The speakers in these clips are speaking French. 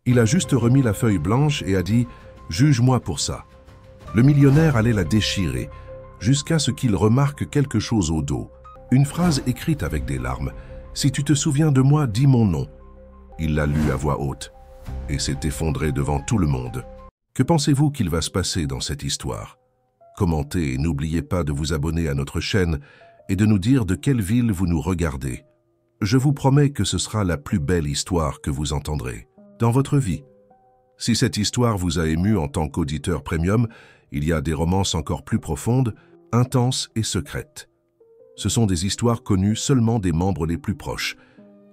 Il a juste remis la feuille blanche et a dit « Juge-moi pour ça ». Le millionnaire allait la déchirer, jusqu'à ce qu'il remarque quelque chose au dos. Une phrase écrite avec des larmes. « Si tu te souviens de moi, dis mon nom ». Il l'a lu à voix haute et s'est effondré devant tout le monde. Que pensez-vous qu'il va se passer dans cette histoire? Commentez et n'oubliez pas de vous abonner à notre chaîne et de nous dire de quelle ville vous nous regardez. Je vous promets que ce sera la plus belle histoire que vous entendrez dans votre vie. Si cette histoire vous a ému en tant qu'auditeur premium, il y a des romances encore plus profondes, intenses et secrètes. Ce sont des histoires connues seulement des membres les plus proches.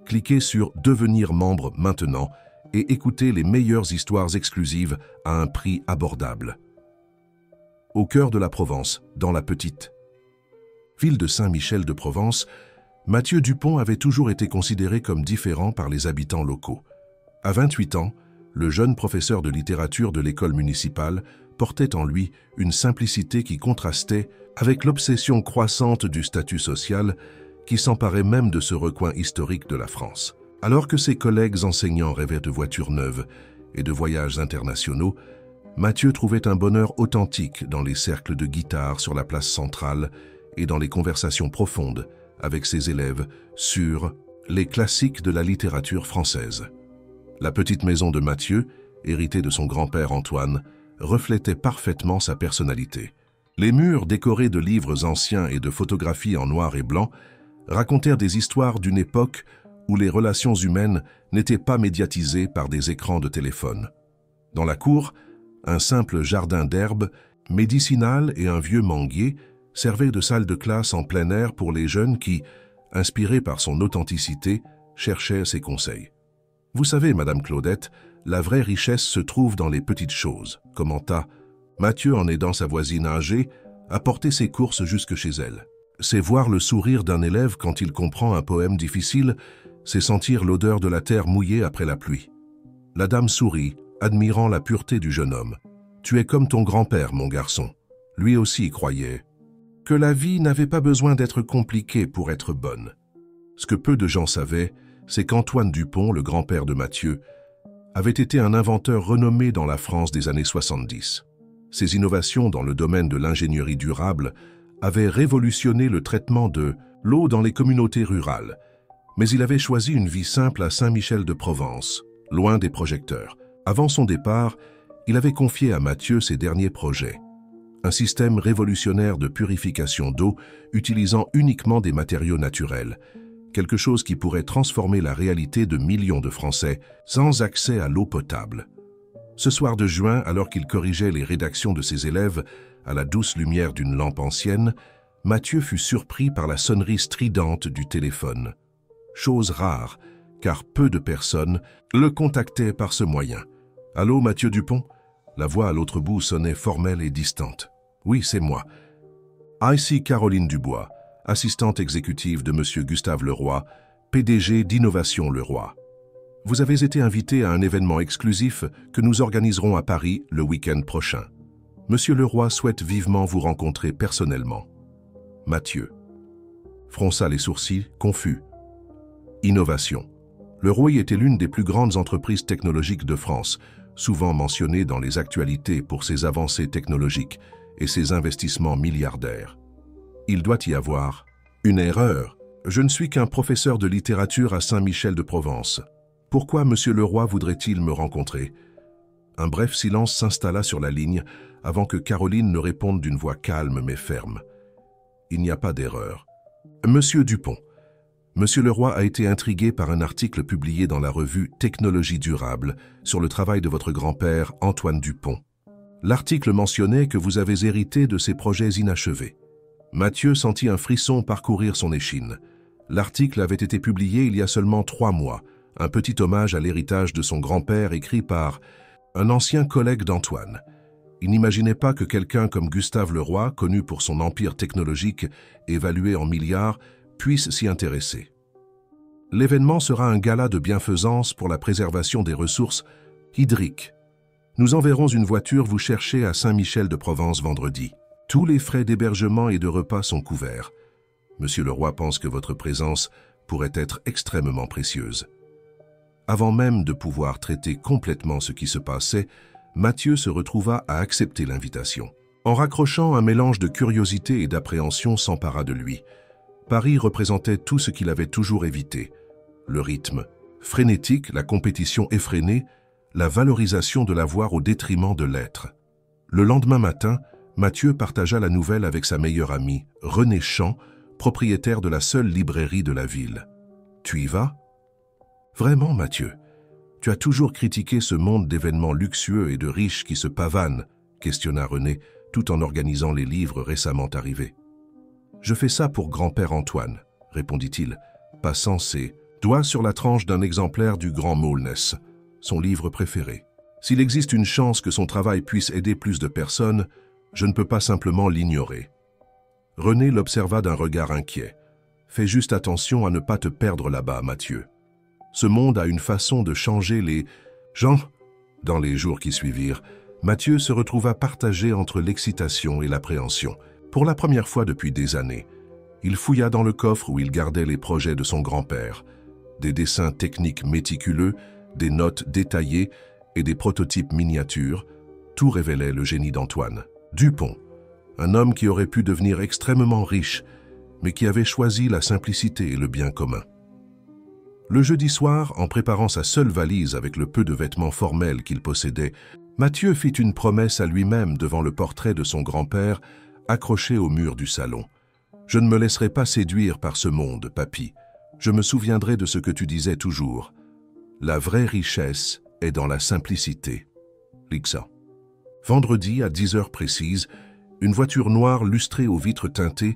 Cliquez sur « Devenir membre maintenant » et écoutez les meilleures histoires exclusives à un prix abordable. Au cœur de la Provence, dans la petite ville de Saint-Michel-de-Provence, Mathieu Dupont avait toujours été considéré comme différent par les habitants locaux. À 28 ans, le jeune professeur de littérature de l'école municipale portait en lui une simplicité qui contrastait avec l'obsession croissante du statut social qui s'emparait même de ce recoin historique de la France. Alors que ses collègues enseignants rêvaient de voitures neuves et de voyages internationaux, Mathieu trouvait un bonheur authentique dans les cercles de guitare sur la place centrale et dans les conversations profondes avec ses élèves sur les classiques de la littérature française. La petite maison de Mathieu, héritée de son grand-père Antoine, reflétait parfaitement sa personnalité. Les murs décorés de livres anciens et de photographies en noir et blanc racontèrent des histoires d'une époque où les relations humaines n'étaient pas médiatisées par des écrans de téléphone. Dans la cour, un simple jardin d'herbes médicinales et un vieux manguier servaient de salle de classe en plein air pour les jeunes qui, inspirés par son authenticité, cherchaient ses conseils. « Vous savez, Madame Claudette, la vraie richesse se trouve dans les petites choses », commenta Mathieu en aidant sa voisine âgée à porter ses courses jusque chez elle. C'est voir le sourire d'un élève quand il comprend un poème difficile, c'est sentir l'odeur de la terre mouillée après la pluie. La dame sourit, admirant la pureté du jeune homme. « Tu es comme ton grand-père, mon garçon. » Lui aussi croyait que la vie n'avait pas besoin d'être compliquée pour être bonne. Ce que peu de gens savaient, c'est qu'Antoine Dupont, le grand-père de Mathieu, avait été un inventeur renommé dans la France des années 70. Ses innovations dans le domaine de l'ingénierie durable avaient révolutionné le traitement de l'eau dans les communautés rurales, mais il avait choisi une vie simple à Saint-Michel-de-Provence, loin des projecteurs. Avant son départ, il avait confié à Mathieu ses derniers projets. Un système révolutionnaire de purification d'eau utilisant uniquement des matériaux naturels, quelque chose qui pourrait transformer la réalité de millions de Français sans accès à l'eau potable. Ce soir de juin, alors qu'il corrigeait les rédactions de ses élèves à la douce lumière d'une lampe ancienne, Mathieu fut surpris par la sonnerie stridente du téléphone. Chose rare, car peu de personnes le contactaient par ce moyen. « Allô, Mathieu Dupont ?» La voix à l'autre bout sonnait formelle et distante. « Oui, c'est moi. Ici Caroline Dubois, assistante exécutive de M. Gustave Leroy, PDG d'Innovation Leroy. Vous avez été invité à un événement exclusif que nous organiserons à Paris le week-end prochain. M. Leroy souhaite vivement vous rencontrer personnellement. » Mathieu fronça les sourcils, confus. Innovation. Leroy était l'une des plus grandes entreprises technologiques de France, souvent mentionnée dans les actualités pour ses avancées technologiques et ses investissements milliardaires. Il doit y avoir une erreur. Je ne suis qu'un professeur de littérature à Saint-Michel-de-Provence. Pourquoi M. Leroy voudrait-il me rencontrer? Un bref silence s'installa sur la ligne avant que Caroline ne réponde d'une voix calme mais ferme. Il n'y a pas d'erreur. Monsieur Dupont, M. Leroy a été intrigué par un article publié dans la revue Technologie durable sur le travail de votre grand-père Antoine Dupont. L'article mentionnait que vous avez hérité de ses projets inachevés. Mathieu sentit un frisson parcourir son échine. L'article avait été publié il y a seulement 3 mois, un petit hommage à l'héritage de son grand-père écrit par un ancien collègue d'Antoine. Il n'imaginait pas que quelqu'un comme Gustave Leroy, connu pour son empire technologique évalué en milliards, puisse s'y intéresser. L'événement sera un gala de bienfaisance pour la préservation des ressources hydriques. Nous enverrons une voiture vous chercher à Saint-Michel-de-Provence vendredi. Tous les frais d'hébergement et de repas sont couverts. Monsieur Leroy pense que votre présence pourrait être extrêmement précieuse. Avant même de pouvoir traiter complètement ce qui se passait, Mathieu se retrouva à accepter l'invitation. En raccrochant, un mélange de curiosité et d'appréhension s'empara de lui. Paris représentait tout ce qu'il avait toujours évité. Le rythme frénétique, la compétition effrénée, la valorisation de l'avoir au détriment de l'être. Le lendemain matin, Mathieu partagea la nouvelle avec sa meilleure amie, Renée Champ, propriétaire de la seule librairie de la ville. « Tu y vas ?»« Vraiment, Mathieu, tu as toujours critiqué ce monde d'événements luxueux et de riches qui se pavanent, questionna Renée, tout en organisant les livres récemment arrivés. « Je fais ça pour grand-père Antoine, répondit-il, passant ses doigts sur la tranche d'un exemplaire du Grand Maulness, son livre préféré. S'il existe une chance que son travail puisse aider plus de personnes, je ne peux pas simplement l'ignorer. » Renée l'observa d'un regard inquiet. « Fais juste attention à ne pas te perdre là-bas, Mathieu. Ce monde a une façon de changer les gens. » Dans les jours qui suivirent, Mathieu se retrouva partagé entre l'excitation et l'appréhension. Pour la première fois depuis des années, il fouilla dans le coffre où il gardait les projets de son grand-père. Des dessins techniques méticuleux, des notes détaillées et des prototypes miniatures, tout révélait le génie d'Antoine. Dupont, un homme qui aurait pu devenir extrêmement riche, mais qui avait choisi la simplicité et le bien commun. Le jeudi soir, en préparant sa seule valise avec le peu de vêtements formels qu'il possédait, Mathieu fit une promesse à lui-même devant le portrait de son grand-père accroché au mur du salon. « Je ne me laisserai pas séduire par ce monde, papy. Je me souviendrai de ce que tu disais toujours. La vraie richesse est dans la simplicité. » Lixa. Vendredi, à 10 heures précises, une voiture noire lustrée aux vitres teintées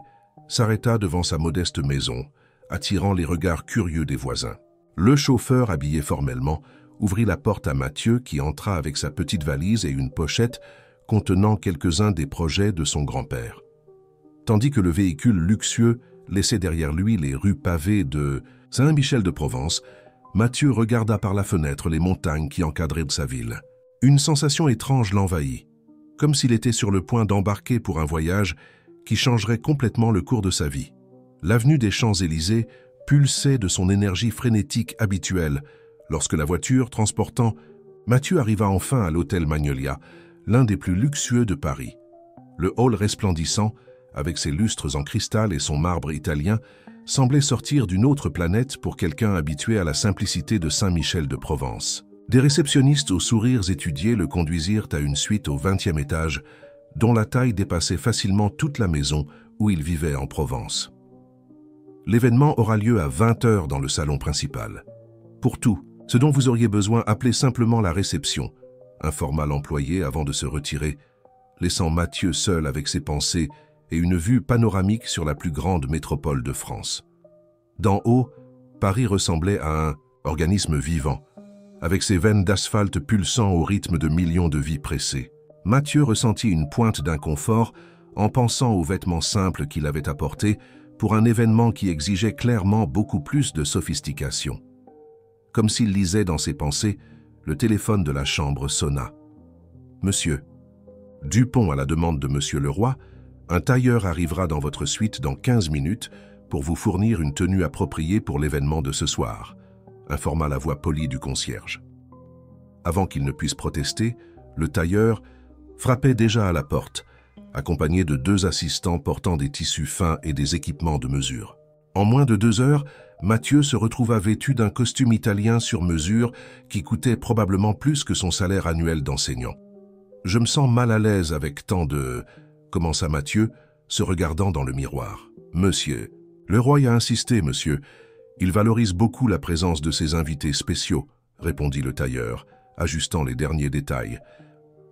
s'arrêta devant sa modeste maison, attirant les regards curieux des voisins. Le chauffeur, habillé formellement, ouvrit la porte à Mathieu qui entra avec sa petite valise et une pochette contenant quelques-uns des projets de son grand-père. Tandis que le véhicule luxueux laissait derrière lui les rues pavées de Saint-Michel-de-Provence, Mathieu regarda par la fenêtre les montagnes qui encadraient sa ville. Une sensation étrange l'envahit, comme s'il était sur le point d'embarquer pour un voyage qui changerait complètement le cours de sa vie. L'avenue des Champs-Élysées pulsait de son énergie frénétique habituelle lorsque la voiture transportant Mathieu arriva enfin à l'hôtel Magnolia, l'un des plus luxueux de Paris. Le hall resplendissant, avec ses lustres en cristal et son marbre italien, semblait sortir d'une autre planète pour quelqu'un habitué à la simplicité de Saint-Michel-de-Provence. Des réceptionnistes aux sourires étudiés le conduisirent à une suite au 20e étage, dont la taille dépassait facilement toute la maison où il vivait en Provence. L'événement aura lieu à 20 heures dans le salon principal. Pour tout, ce dont vous auriez besoin, appelez simplement la réception, informa l'employé avant de se retirer, laissant Mathieu seul avec ses pensées et une vue panoramique sur la plus grande métropole de France. D'en haut, Paris ressemblait à un organisme vivant, avec ses veines d'asphalte pulsant au rythme de millions de vies pressées. Mathieu ressentit une pointe d'inconfort en pensant aux vêtements simples qu'il avait apportés pour un événement qui exigeait clairement beaucoup plus de sophistication. Comme s'il lisait dans ses pensées, le téléphone de la chambre sonna. « Monsieur, Dupont à la demande de Monsieur Leroy, un tailleur arrivera dans votre suite dans 15 minutes pour vous fournir une tenue appropriée pour l'événement de ce soir », informa la voix polie du concierge. Avant qu'il ne puisse protester, le tailleur frappait déjà à la porte, accompagné de 2 assistants portant des tissus fins et des équipements de mesure. En moins de 2 heures, Mathieu se retrouva vêtu d'un costume italien sur mesure qui coûtait probablement plus que son salaire annuel d'enseignant. « Je me sens mal à l'aise avec tant de... » commença Mathieu, se regardant dans le miroir. « Monsieur, le roi a insisté, monsieur. Il valorise beaucoup la présence de ses invités spéciaux, » répondit le tailleur, ajustant les derniers détails.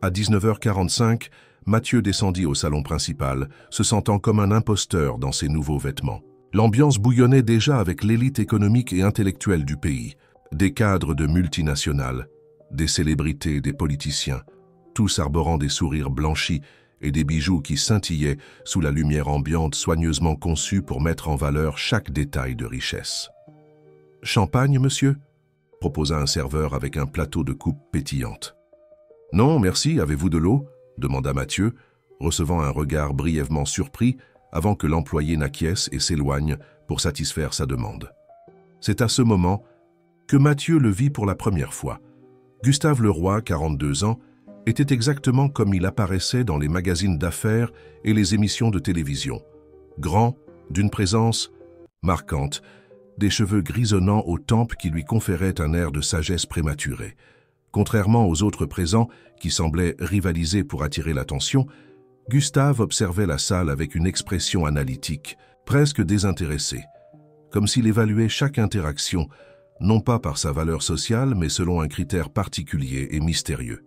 À 19h45, Mathieu descendit au salon principal, se sentant comme un imposteur dans ses nouveaux vêtements. L'ambiance bouillonnait déjà avec l'élite économique et intellectuelle du pays, des cadres de multinationales, des célébrités, des politiciens, tous arborant des sourires blanchis et des bijoux qui scintillaient sous la lumière ambiante soigneusement conçue pour mettre en valeur chaque détail de richesse. « Champagne, monsieur ?» proposa un serveur avec un plateau de coupe pétillante. « Non, merci, avez-vous de l'eau ?» demanda Mathieu, recevant un regard brièvement surpris avant que l'employé n'acquiesce et s'éloigne pour satisfaire sa demande. C'est à ce moment que Mathieu le vit pour la première fois. Gustave Leroy, 42 ans, était exactement comme il apparaissait dans les magazines d'affaires et les émissions de télévision. Grand, d'une présence marquante, des cheveux grisonnants aux tempes qui lui conféraient un air de sagesse prématurée. Contrairement aux autres présents, qui semblaient rivaliser pour attirer l'attention, Gustave observait la salle avec une expression analytique, presque désintéressée, comme s'il évaluait chaque interaction, non pas par sa valeur sociale, mais selon un critère particulier et mystérieux.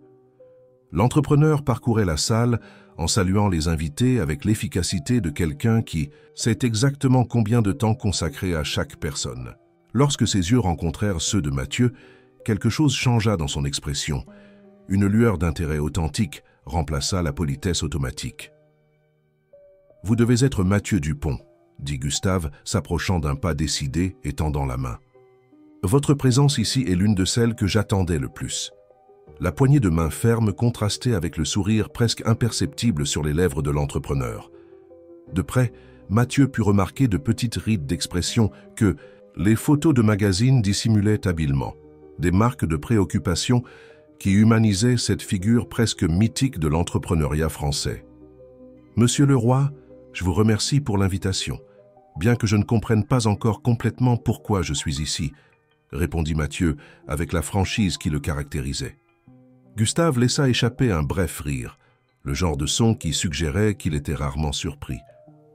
L'entrepreneur parcourait la salle en saluant les invités avec l'efficacité de quelqu'un qui sait exactement combien de temps consacrer à chaque personne. Lorsque ses yeux rencontrèrent ceux de Mathieu, quelque chose changea dans son expression. Une lueur d'intérêt authentique remplaça la politesse automatique. « Vous devez être Mathieu Dupont », dit Gustave, s'approchant d'un pas décidé et tendant la main. « Votre présence ici est l'une de celles que j'attendais le plus. » La poignée de main ferme contrastait avec le sourire presque imperceptible sur les lèvres de l'entrepreneur. De près, Mathieu put remarquer de petites rides d'expression que les photos de magazines dissimulaient habilement, des marques de préoccupation qui humanisaient cette figure presque mythique de l'entrepreneuriat français. « Monsieur Leroy, je vous remercie pour l'invitation, bien que je ne comprenne pas encore complètement pourquoi je suis ici, » répondit Mathieu avec la franchise qui le caractérisait. Gustave laissa échapper un bref rire, le genre de son qui suggérait qu'il était rarement surpris.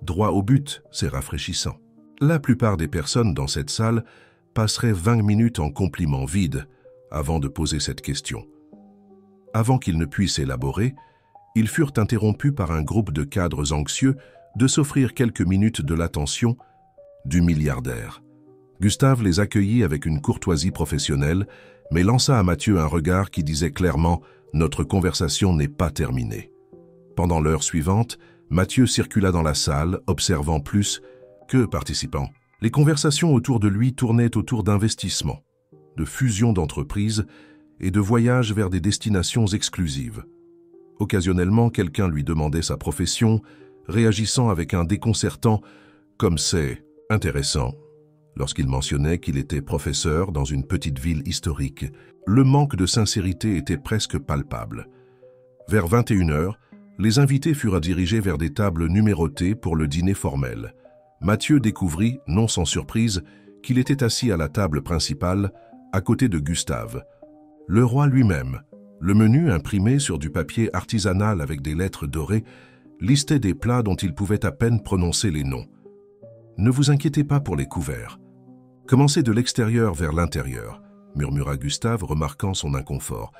Droit au but, c'est rafraîchissant. La plupart des personnes dans cette salle passeraient 20 minutes en compliments vides avant de poser cette question. Avant qu'ils ne puissent élaborer, ils furent interrompus par un groupe de cadres anxieux de s'offrir quelques minutes de l'attention du milliardaire. Gustave les accueillit avec une courtoisie professionnelle, mais lança à Mathieu un regard qui disait clairement « Notre conversation n'est pas terminée ». Pendant l'heure suivante, Mathieu circula dans la salle, observant plus que participant. Les conversations autour de lui tournaient autour d'investissements, de fusions d'entreprises et de voyages vers des destinations exclusives. Occasionnellement, quelqu'un lui demandait sa profession, réagissant avec un déconcertant « comme c'est intéressant ». Lorsqu'il mentionnait qu'il était professeur dans une petite ville historique, le manque de sincérité était presque palpable. Vers 21h, les invités furent dirigés vers des tables numérotées pour le dîner formel. Mathieu découvrit, non sans surprise, qu'il était assis à la table principale, à côté de Gustave. Le roi lui-même, le menu imprimé sur du papier artisanal avec des lettres dorées, listait des plats dont il pouvait à peine prononcer les noms. Ne vous inquiétez pas pour les couverts. Commencez de l'extérieur vers l'intérieur, murmura Gustave, remarquant son inconfort.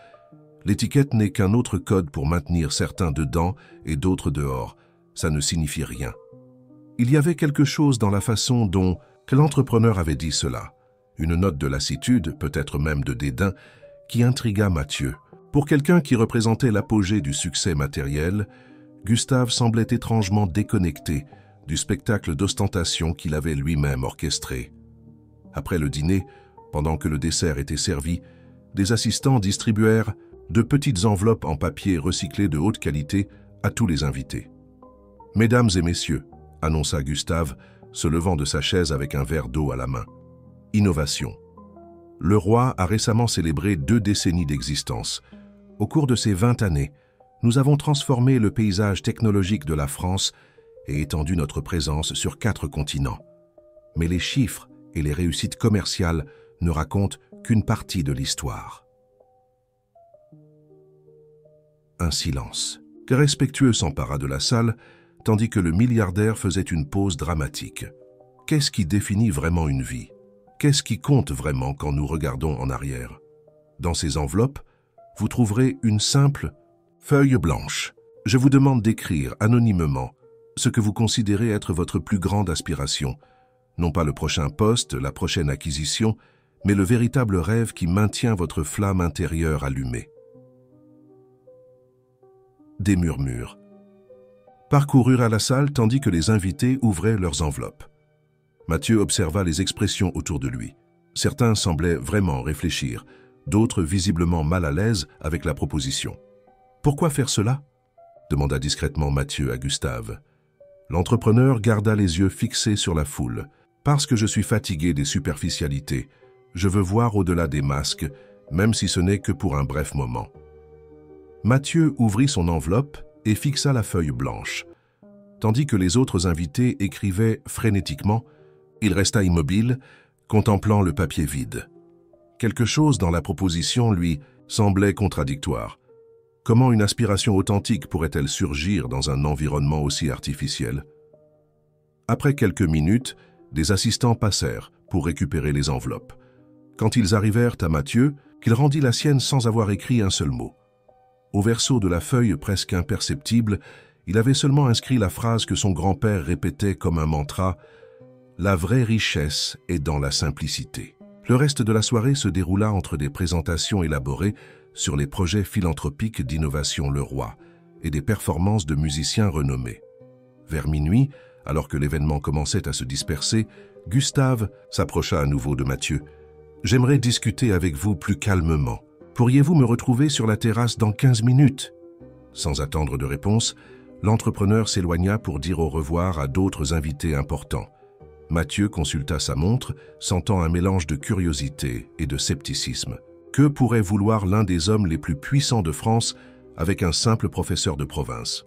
L'étiquette n'est qu'un autre code pour maintenir certains dedans et d'autres dehors. Ça ne signifie rien. Il y avait quelque chose dans la façon dont l'entrepreneur avait dit cela. Une note de lassitude, peut-être même de dédain, qui intrigua Mathieu. Pour quelqu'un qui représentait l'apogée du succès matériel, Gustave semblait étrangement déconnecté du spectacle d'ostentation qu'il avait lui-même orchestré. Après le dîner, pendant que le dessert était servi, des assistants distribuèrent de petites enveloppes en papier recyclé de haute qualité à tous les invités. « Mesdames et messieurs », annonça Gustave, se levant de sa chaise avec un verre d'eau à la main. « Innovation. Le roi a récemment célébré 2 décennies d'existence. Au cours de ces 20 années, nous avons transformé le paysage technologique de la France et étendu notre présence sur 4 continents. Mais les chiffres et les réussites commerciales ne racontent qu'une partie de l'histoire. » Un silence. Respectueux s'empara de la salle, tandis que le milliardaire faisait une pause dramatique. Qu'est-ce qui définit vraiment une vie? Qu'est-ce qui compte vraiment quand nous regardons en arrière? Dans ces enveloppes, vous trouverez une simple feuille blanche. Je vous demande d'écrire anonymement ce que vous considérez être votre plus grande aspiration. Non pas le prochain poste, la prochaine acquisition, mais le véritable rêve qui maintient votre flamme intérieure allumée. Des murmures parcoururent à la salle tandis que les invités ouvraient leurs enveloppes. Mathieu observa les expressions autour de lui. Certains semblaient vraiment réfléchir, d'autres visiblement mal à l'aise avec la proposition. « Pourquoi faire cela ?» demanda discrètement Mathieu à Gustave. L'entrepreneur garda les yeux fixés sur la foule. « Parce que je suis fatigué des superficialités. Je veux voir au-delà des masques, même si ce n'est que pour un bref moment. » Mathieu ouvrit son enveloppe et fixa la feuille blanche. Tandis que les autres invités écrivaient frénétiquement, il resta immobile, contemplant le papier vide. Quelque chose dans la proposition lui semblait contradictoire. Comment une aspiration authentique pourrait-elle surgir dans un environnement aussi artificiel? Après quelques minutes, des assistants passèrent pour récupérer les enveloppes. Quand ils arrivèrent à Mathieu, qu'il rendit la sienne sans avoir écrit un seul mot. Au verso de la feuille presque imperceptible, il avait seulement inscrit la phrase que son grand-père répétait comme un mantra « La vraie richesse est dans la simplicité ». Le reste de la soirée se déroula entre des présentations élaborées sur les projets philanthropiques d'Innovation Leroy et des performances de musiciens renommés. Vers minuit, alors que l'événement commençait à se disperser, Gustave s'approcha à nouveau de Mathieu. « J'aimerais discuter avec vous plus calmement. Pourriez-vous me retrouver sur la terrasse dans 15 minutes ?» Sans attendre de réponse, l'entrepreneur s'éloigna pour dire au revoir à d'autres invités importants. Mathieu consulta sa montre, sentant un mélange de curiosité et de scepticisme. Que pourrait vouloir l'un des hommes les plus puissants de France avec un simple professeur de province?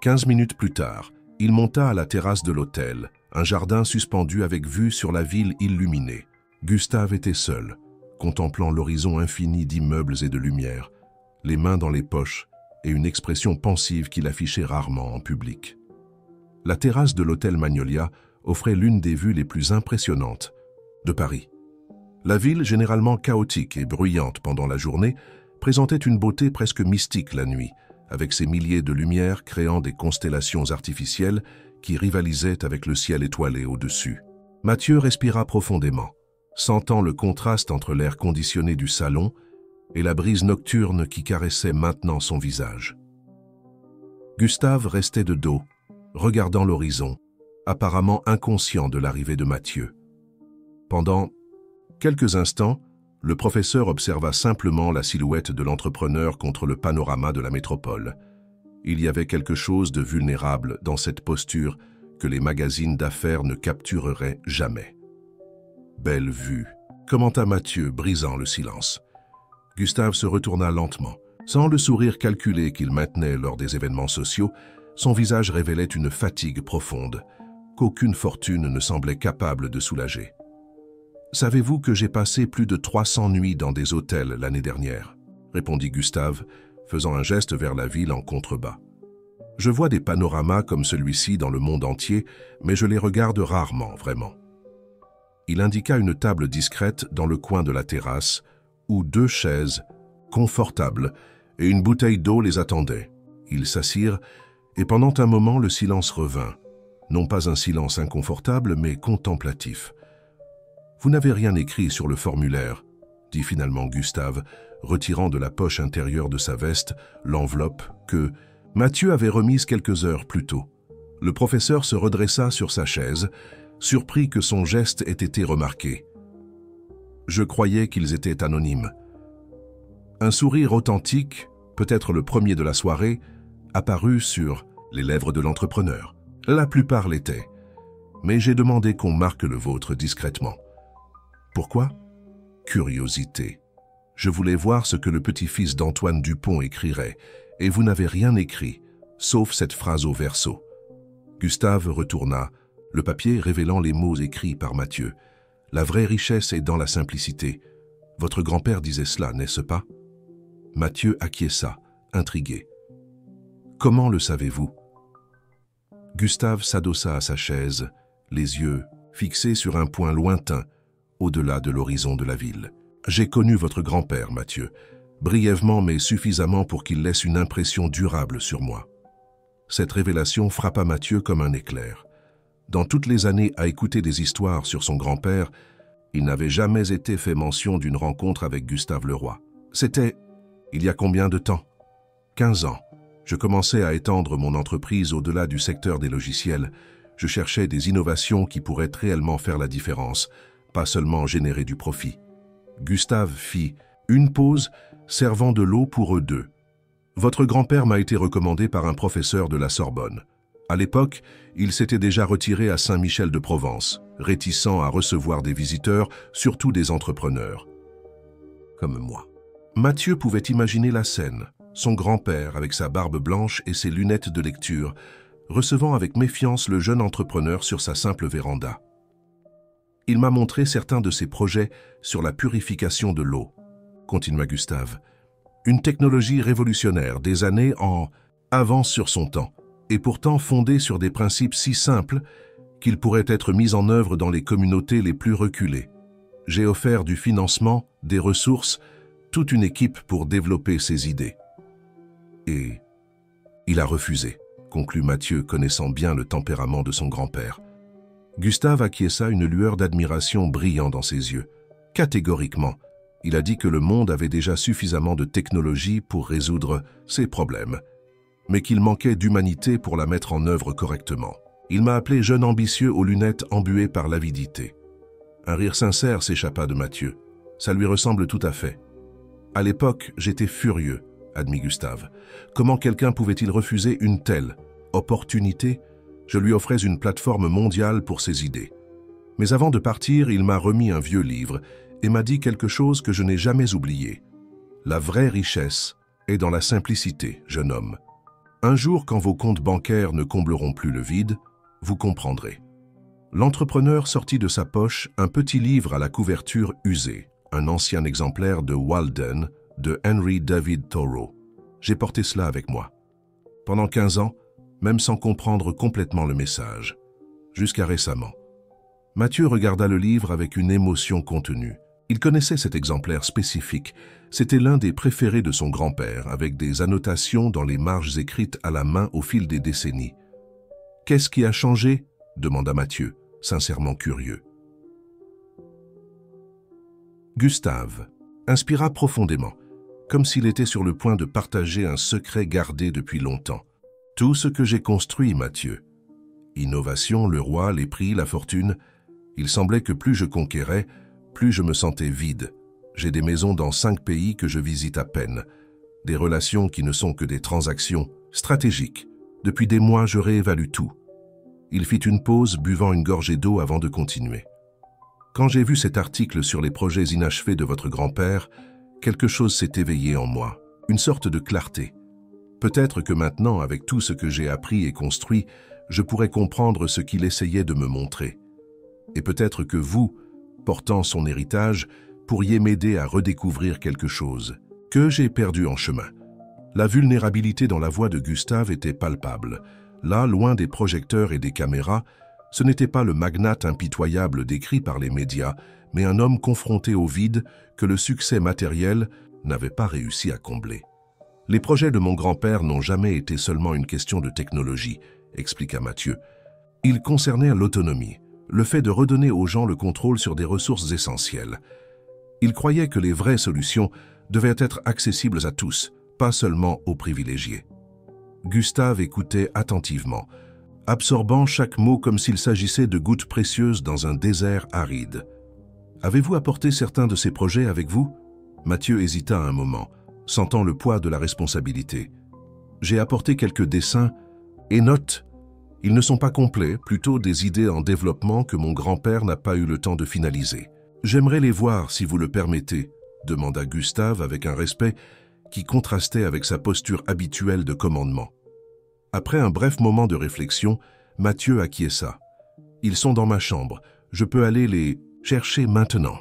15 minutes plus tard, il monta à la terrasse de l'hôtel, un jardin suspendu avec vue sur la ville illuminée. Gustave était seul, contemplant l'horizon infini d'immeubles et de lumière, les mains dans les poches et une expression pensive qu'il affichait rarement en public. La terrasse de l'hôtel Magnolia offrait l'une des vues les plus impressionnantes de Paris. La ville, généralement chaotique et bruyante pendant la journée, présentait une beauté presque mystique la nuit, avec ses milliers de lumières créant des constellations artificielles qui rivalisaient avec le ciel étoilé au-dessus. Mathieu respira profondément, sentant le contraste entre l'air conditionné du salon et la brise nocturne qui caressait maintenant son visage. Gustave restait de dos, regardant l'horizon, apparemment inconscient de l'arrivée de Mathieu. Pendant quelques instants, le professeur observa simplement la silhouette de l'entrepreneur contre le panorama de la métropole. Il y avait quelque chose de vulnérable dans cette posture que les magazines d'affaires ne captureraient jamais. « Belle vue », commenta Mathieu, brisant le silence. Gustave se retourna lentement. Sans le sourire calculé qu'il maintenait lors des événements sociaux, son visage révélait une fatigue profonde, qu'aucune fortune ne semblait capable de soulager. « Savez-vous que j'ai passé plus de 300 nuits dans des hôtels l'année dernière ?» répondit Gustave, faisant un geste vers la ville en contrebas. « Je vois des panoramas comme celui-ci dans le monde entier, mais je les regarde rarement, vraiment. » Il indiqua une table discrète dans le coin de la terrasse, où 2 chaises, confortables, et une bouteille d'eau les attendaient. Ils s'assirent, et pendant un moment le silence revint. Non pas un silence inconfortable, mais contemplatif. « Vous n'avez rien écrit sur le formulaire », dit finalement Gustave, retirant de la poche intérieure de sa veste l'enveloppe que Mathieu avait remise quelques heures plus tôt. Le professeur se redressa sur sa chaise, surpris que son geste ait été remarqué. « Je croyais qu'ils étaient anonymes. » Un sourire authentique, peut-être le premier de la soirée, apparut sur les lèvres de l'entrepreneur. La plupart l'étaient, mais j'ai demandé qu'on marque le vôtre discrètement. Pourquoi? Curiosité. Je voulais voir ce que le petit-fils d'Antoine Dupont écrirait, et vous n'avez rien écrit, sauf cette phrase au verso. Gustave retourna, le papier révélant les mots écrits par Mathieu. La vraie richesse est dans la simplicité. Votre grand-père disait cela, n'est-ce pas? Mathieu acquiesça, intrigué. Comment le savez-vous? Gustave s'adossa à sa chaise, les yeux fixés sur un point lointain, au-delà de l'horizon de la ville. J'ai connu votre grand-père, Mathieu, brièvement mais suffisamment pour qu'il laisse une impression durable sur moi. Cette révélation frappa Mathieu comme un éclair. Dans toutes les années à écouter des histoires sur son grand-père, il n'avait jamais été fait mention d'une rencontre avec Gustave Leroy. C'était, il y a combien de temps? 15 ans. Je commençais à étendre mon entreprise au-delà du secteur des logiciels. Je cherchais des innovations qui pourraient réellement faire la différence, pas seulement générer du profit. Gustave fit une pause, servant de l'eau pour eux deux. Votre grand-père m'a été recommandé par un professeur de la Sorbonne. À l'époque, il s'était déjà retiré à Saint-Michel-de-Provence, réticent à recevoir des visiteurs, surtout des entrepreneurs. Comme moi. Mathieu pouvait imaginer la scène, son grand-père avec sa barbe blanche et ses lunettes de lecture, recevant avec méfiance le jeune entrepreneur sur sa simple véranda. Il m'a montré certains de ses projets sur la purification de l'eau, continua Gustave. Une technologie révolutionnaire, des années en avance sur son temps, et pourtant fondée sur des principes si simples qu'il pourrait être mis en œuvre dans les communautés les plus reculées. J'ai offert du financement, des ressources, toute une équipe pour développer ces idées. Et il a refusé, conclut Mathieu, connaissant bien le tempérament de son grand-père. Gustave acquiesça, une lueur d'admiration brillant dans ses yeux. Catégoriquement, il a dit que le monde avait déjà suffisamment de technologie pour résoudre ses problèmes, mais qu'il manquait d'humanité pour la mettre en œuvre correctement. Il m'a appelé jeune ambitieux aux lunettes embuées par l'avidité. Un rire sincère s'échappa de Mathieu. Ça lui ressemble tout à fait. À l'époque, j'étais furieux, admit Gustave. Comment quelqu'un pouvait-il refuser une telle opportunité? Je lui offrais une plateforme mondiale pour ses idées. Mais avant de partir, il m'a remis un vieux livre et m'a dit quelque chose que je n'ai jamais oublié. La vraie richesse est dans la simplicité, jeune homme. Un jour, quand vos comptes bancaires ne combleront plus le vide, vous comprendrez. L'entrepreneur sortit de sa poche un petit livre à la couverture usée, un ancien exemplaire de Walden de Henry David Thoreau. J'ai porté cela avec moi. Pendant 15 ans, même sans comprendre complètement le message. Jusqu'à récemment. Mathieu regarda le livre avec une émotion contenue. Il connaissait cet exemplaire spécifique. C'était l'un des préférés de son grand-père, avec des annotations dans les marges écrites à la main au fil des décennies. « Qu'est-ce qui a changé ?» demanda Mathieu, sincèrement curieux. Gustave inspira profondément, comme s'il était sur le point de partager un secret gardé depuis longtemps. « Tout ce que j'ai construit, Mathieu. Innovation, le roi, les prix, la fortune. Il semblait que plus je conquérais, plus je me sentais vide. J'ai des maisons dans 5 pays que je visite à peine. Des relations qui ne sont que des transactions stratégiques. Depuis des mois, je réévalue tout. » Il fit une pause, buvant une gorgée d'eau avant de continuer. « Quand j'ai vu cet article sur les projets inachevés de votre grand-père, quelque chose s'est éveillé en moi, une sorte de clarté. Peut-être que maintenant, avec tout ce que j'ai appris et construit, je pourrais comprendre ce qu'il essayait de me montrer. Et peut-être que vous, portant son héritage, pourriez m'aider à redécouvrir quelque chose que j'ai perdu en chemin. » La vulnérabilité dans la voix de Gustave était palpable. Là, loin des projecteurs et des caméras, ce n'était pas le magnate impitoyable décrit par les médias, mais un homme confronté au vide que le succès matériel n'avait pas réussi à combler. « Les projets de mon grand-père n'ont jamais été seulement une question de technologie, » expliqua Mathieu. « Ils concernaient l'autonomie, le fait de redonner aux gens le contrôle sur des ressources essentielles. Il croyait que les vraies solutions devaient être accessibles à tous, pas seulement aux privilégiés. » Gustave écoutait attentivement, absorbant chaque mot comme s'il s'agissait de gouttes précieuses dans un désert aride. « Avez-vous apporté certains de ces projets avec vous ?» Mathieu hésita un moment, sentant le poids de la responsabilité. « J'ai apporté quelques dessins et notes. Ils ne sont pas complets, plutôt des idées en développement que mon grand-père n'a pas eu le temps de finaliser. J'aimerais les voir, si vous le permettez, » demanda Gustave avec un respect qui contrastait avec sa posture habituelle de commandement. Après un bref moment de réflexion, Mathieu acquiesça. « Ils sont dans ma chambre, je peux aller les chercher maintenant. »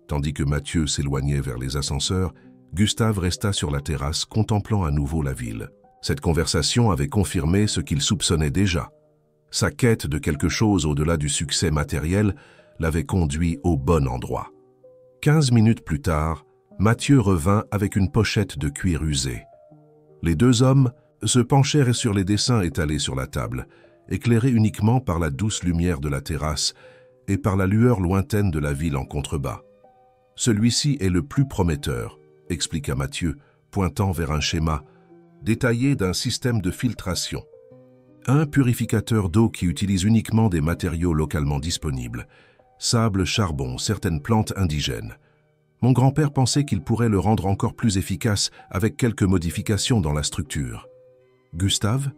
Tandis que Mathieu s'éloignait vers les ascenseurs, Gustave resta sur la terrasse contemplant à nouveau la ville. Cette conversation avait confirmé ce qu'il soupçonnait déjà. Sa quête de quelque chose au-delà du succès matériel l'avait conduit au bon endroit. 15 minutes plus tard, Mathieu revint avec une pochette de cuir usé. Les deux hommes se penchèrent sur les dessins étalés sur la table, éclairés uniquement par la douce lumière de la terrasse et par la lueur lointaine de la ville en contrebas. « Celui-ci est le plus prometteur, » expliqua Mathieu, pointant vers un schéma détaillé d'un système de filtration. Un purificateur d'eau qui utilise uniquement des matériaux localement disponibles, sable, charbon, certaines plantes indigènes. Mon grand-père pensait qu'il pourrait le rendre encore plus efficace avec quelques modifications dans la structure. « Gustave,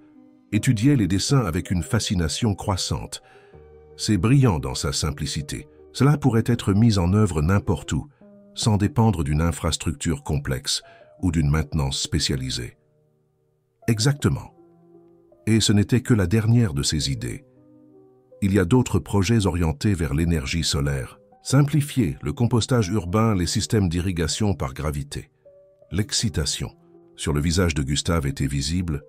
étudiait les dessins avec une fascination croissante. C'est brillant dans sa simplicité. Cela pourrait être mis en œuvre n'importe où, sans dépendre d'une infrastructure complexe ou d'une maintenance spécialisée. Exactement. Et ce n'était que la dernière de ces idées. Il y a d'autres projets orientés vers l'énergie solaire. Simplifier le compostage urbain, les systèmes d'irrigation par gravité. L'excitation sur le visage de Gustave était visible,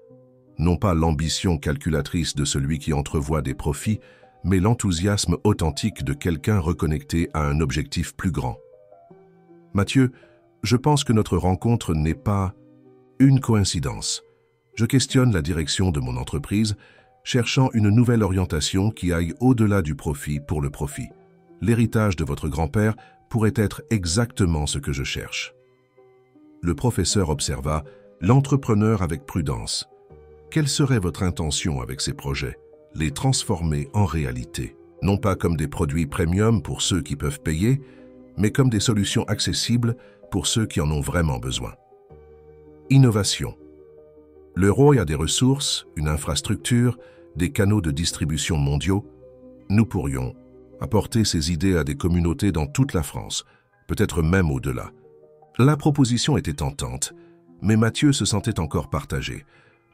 non pas l'ambition calculatrice de celui qui entrevoit des profits, mais l'enthousiasme authentique de quelqu'un reconnecté à un objectif plus grand. Mathieu, je pense que notre rencontre n'est pas une coïncidence. Je questionne la direction de mon entreprise, cherchant une nouvelle orientation qui aille au-delà du profit pour le profit. L'héritage de votre grand-père pourrait être exactement ce que je cherche. Le professeur observa l'entrepreneur avec prudence. Quelle serait votre intention avec ces projets? Les transformer en réalité, non pas comme des produits premium pour ceux qui peuvent payer, mais comme des solutions accessibles pour ceux qui en ont vraiment besoin. Innovation. Le Roy a des ressources, une infrastructure, des canaux de distribution mondiaux. Nous pourrions apporter ces idées à des communautés dans toute la France, peut-être même au-delà. La proposition était tentante, mais Mathieu se sentait encore partagé.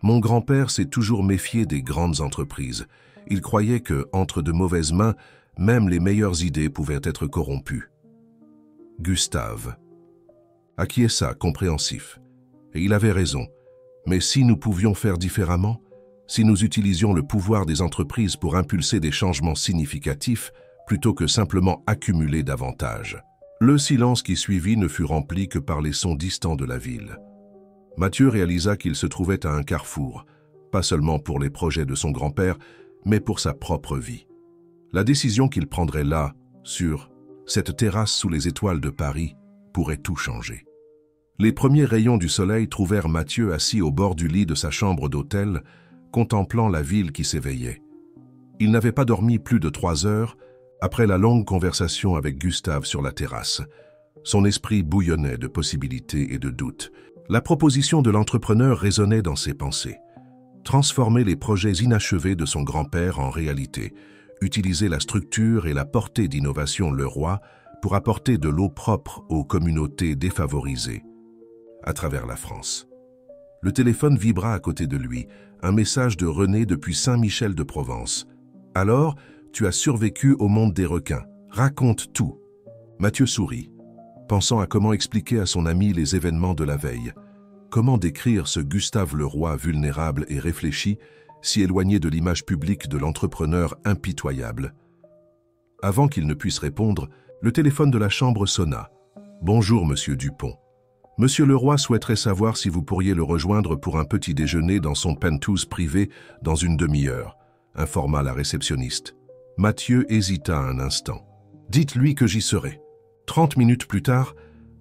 Mon grand-père s'est toujours méfié des grandes entreprises. Il croyait que, entre de mauvaises mains, même les meilleures idées pouvaient être corrompues. Gustave acquiesça, compréhensif. Et il avait raison. Mais si nous pouvions faire différemment, si nous utilisions le pouvoir des entreprises pour impulser des changements significatifs, plutôt que simplement accumuler davantage. Le silence qui suivit ne fut rempli que par les sons distants de la ville. Mathieu réalisa qu'il se trouvait à un carrefour, pas seulement pour les projets de son grand-père, mais pour sa propre vie. La décision qu'il prendrait là, sur cette terrasse sous les étoiles de Paris, pourrait tout changer. Les premiers rayons du soleil trouvèrent Mathieu assis au bord du lit de sa chambre d'hôtel, contemplant la ville qui s'éveillait. Il n'avait pas dormi plus de 3 heures après la longue conversation avec Gustave sur la terrasse. Son esprit bouillonnait de possibilités et de doutes. La proposition de l'entrepreneur résonnait dans ses pensées. Transformer les projets inachevés de son grand-père en réalité, utiliser la structure et la portée d'innovation Leroy pour apporter de l'eau propre aux communautés défavorisées à travers la France. Le téléphone vibra à côté de lui, un message de René depuis Saint-Michel-de-Provence. « Alors, tu as survécu au monde des requins. Raconte tout. » Mathieu sourit, pensant à comment expliquer à son ami les événements de la veille. Comment décrire ce Gustave Leroy vulnérable et réfléchi, si éloigné de l'image publique de l'entrepreneur impitoyable? Avant qu'il ne puisse répondre, le téléphone de la chambre sonna. « Bonjour, monsieur Dupont. Monsieur Leroy souhaiterait savoir si vous pourriez le rejoindre pour un petit déjeuner dans son penthouse privé dans une demi-heure, » informa la réceptionniste. Mathieu hésita un instant. « Dites-lui que j'y serai. » 30 minutes plus tard,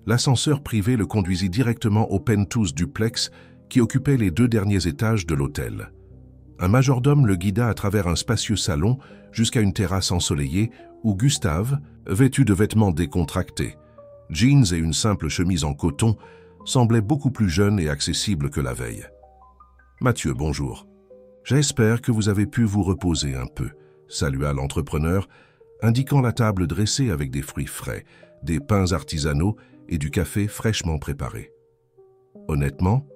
l'ascenseur privé le conduisit directement au penthouse duplex qui occupait les 2 derniers étages de l'hôtel. Un majordome le guida à travers un spacieux salon jusqu'à une terrasse ensoleillée où Gustave, vêtu de vêtements décontractés, jeans et une simple chemise en coton, semblait beaucoup plus jeune et accessible que la veille. « Mathieu, bonjour. J'espère que vous avez pu vous reposer un peu, » salua l'entrepreneur, indiquant la table dressée avec des fruits frais, des pains artisanaux et du café fraîchement préparé. « Honnêtement,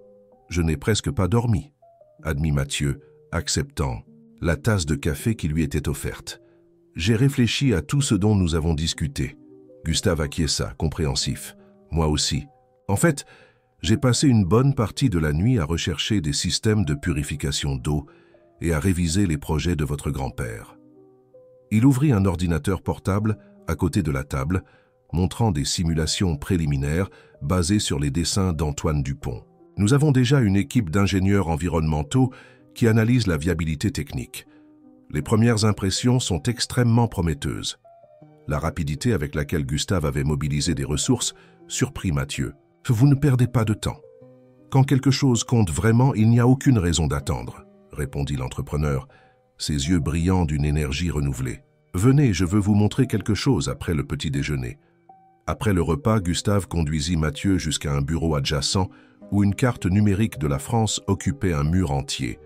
je n'ai presque pas dormi, » admit Mathieu, acceptant la tasse de café qui lui était offerte. « J'ai réfléchi à tout ce dont nous avons discuté. » Gustave acquiesça, compréhensif. « Moi aussi. En fait, j'ai passé une bonne partie de la nuit à rechercher des systèmes de purification d'eau et à réviser les projets de votre grand-père. » Il ouvrit un ordinateur portable à côté de la table, montrant des simulations préliminaires basées sur les dessins d'Antoine Dupont. « Nous avons déjà une équipe d'ingénieurs environnementaux qui analyse la viabilité technique. Les premières impressions sont extrêmement prometteuses. » La rapidité avec laquelle Gustave avait mobilisé des ressources surprit Mathieu. « Vous ne perdez pas de temps. Quand quelque chose compte vraiment, il n'y a aucune raison d'attendre, » répondit l'entrepreneur, ses yeux brillants d'une énergie renouvelée. « Venez, je veux vous montrer quelque chose après le petit déjeuner. » Après le repas, Gustave conduisit Mathieu jusqu'à un bureau adjacent où une carte numérique de la France occupait un mur entier.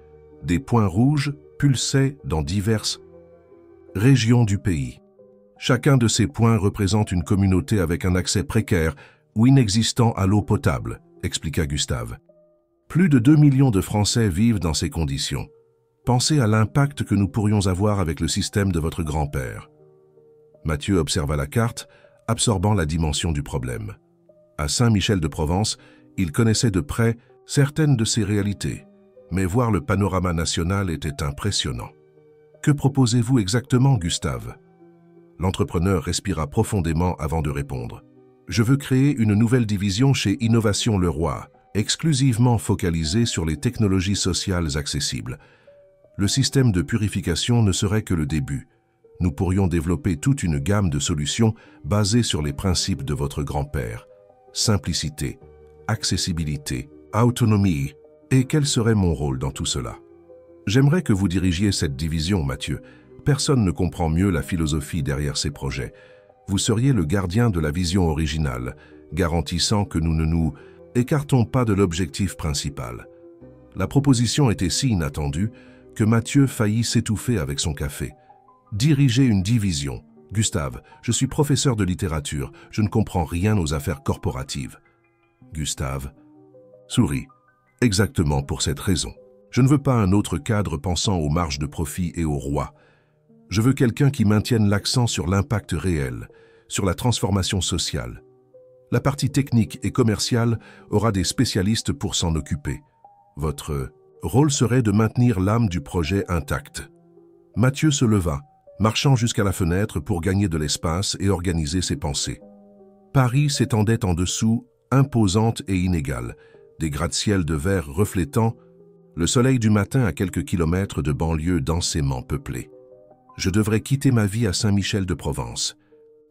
Des points rouges pulsaient dans diverses régions du pays. Chacun de ces points représente une communauté avec un accès précaire ou inexistant à l'eau potable, expliqua Gustave. Plus de 2 millions de Français vivent dans ces conditions. Pensez à l'impact que nous pourrions avoir avec le système de votre grand-père. Mathieu observa la carte, absorbant la dimension du problème. À Saint-Michel-de-Provence, il connaissait de près certaines de ces réalités, mais voir le panorama national était impressionnant. Que proposez-vous exactement, Gustave? L'entrepreneur respira profondément avant de répondre. Je veux créer une nouvelle division chez Innovation Leroy, exclusivement focalisée sur les technologies sociales accessibles. Le système de purification ne serait que le début. Nous pourrions développer toute une gamme de solutions basées sur les principes de votre grand-père. Simplicité, accessibilité, autonomie. Et quel serait mon rôle dans tout cela? J'aimerais que vous dirigiez cette division, Mathieu. Personne ne comprend mieux la philosophie derrière ces projets. Vous seriez le gardien de la vision originale, garantissant que nous ne nous écartons pas de l'objectif principal. La proposition était si inattendue que Mathieu faillit s'étouffer avec son café. Diriger une division. Gustave, je suis professeur de littérature, je ne comprends rien aux affaires corporatives. Gustave sourit. Exactement pour cette raison. Je ne veux pas un autre cadre pensant aux marges de profit et au roi. Je veux quelqu'un qui maintienne l'accent sur l'impact réel, sur la transformation sociale. La partie technique et commerciale aura des spécialistes pour s'en occuper. Votre rôle serait de maintenir l'âme du projet intacte. Mathieu se leva, marchant jusqu'à la fenêtre pour gagner de l'espace et organiser ses pensées. Paris s'étendait en dessous, imposante et inégale, des gratte-ciel de verre reflétant le soleil du matin à quelques kilomètres de banlieues densément peuplées. Je devrais quitter ma vie à Saint-Michel-de-Provence.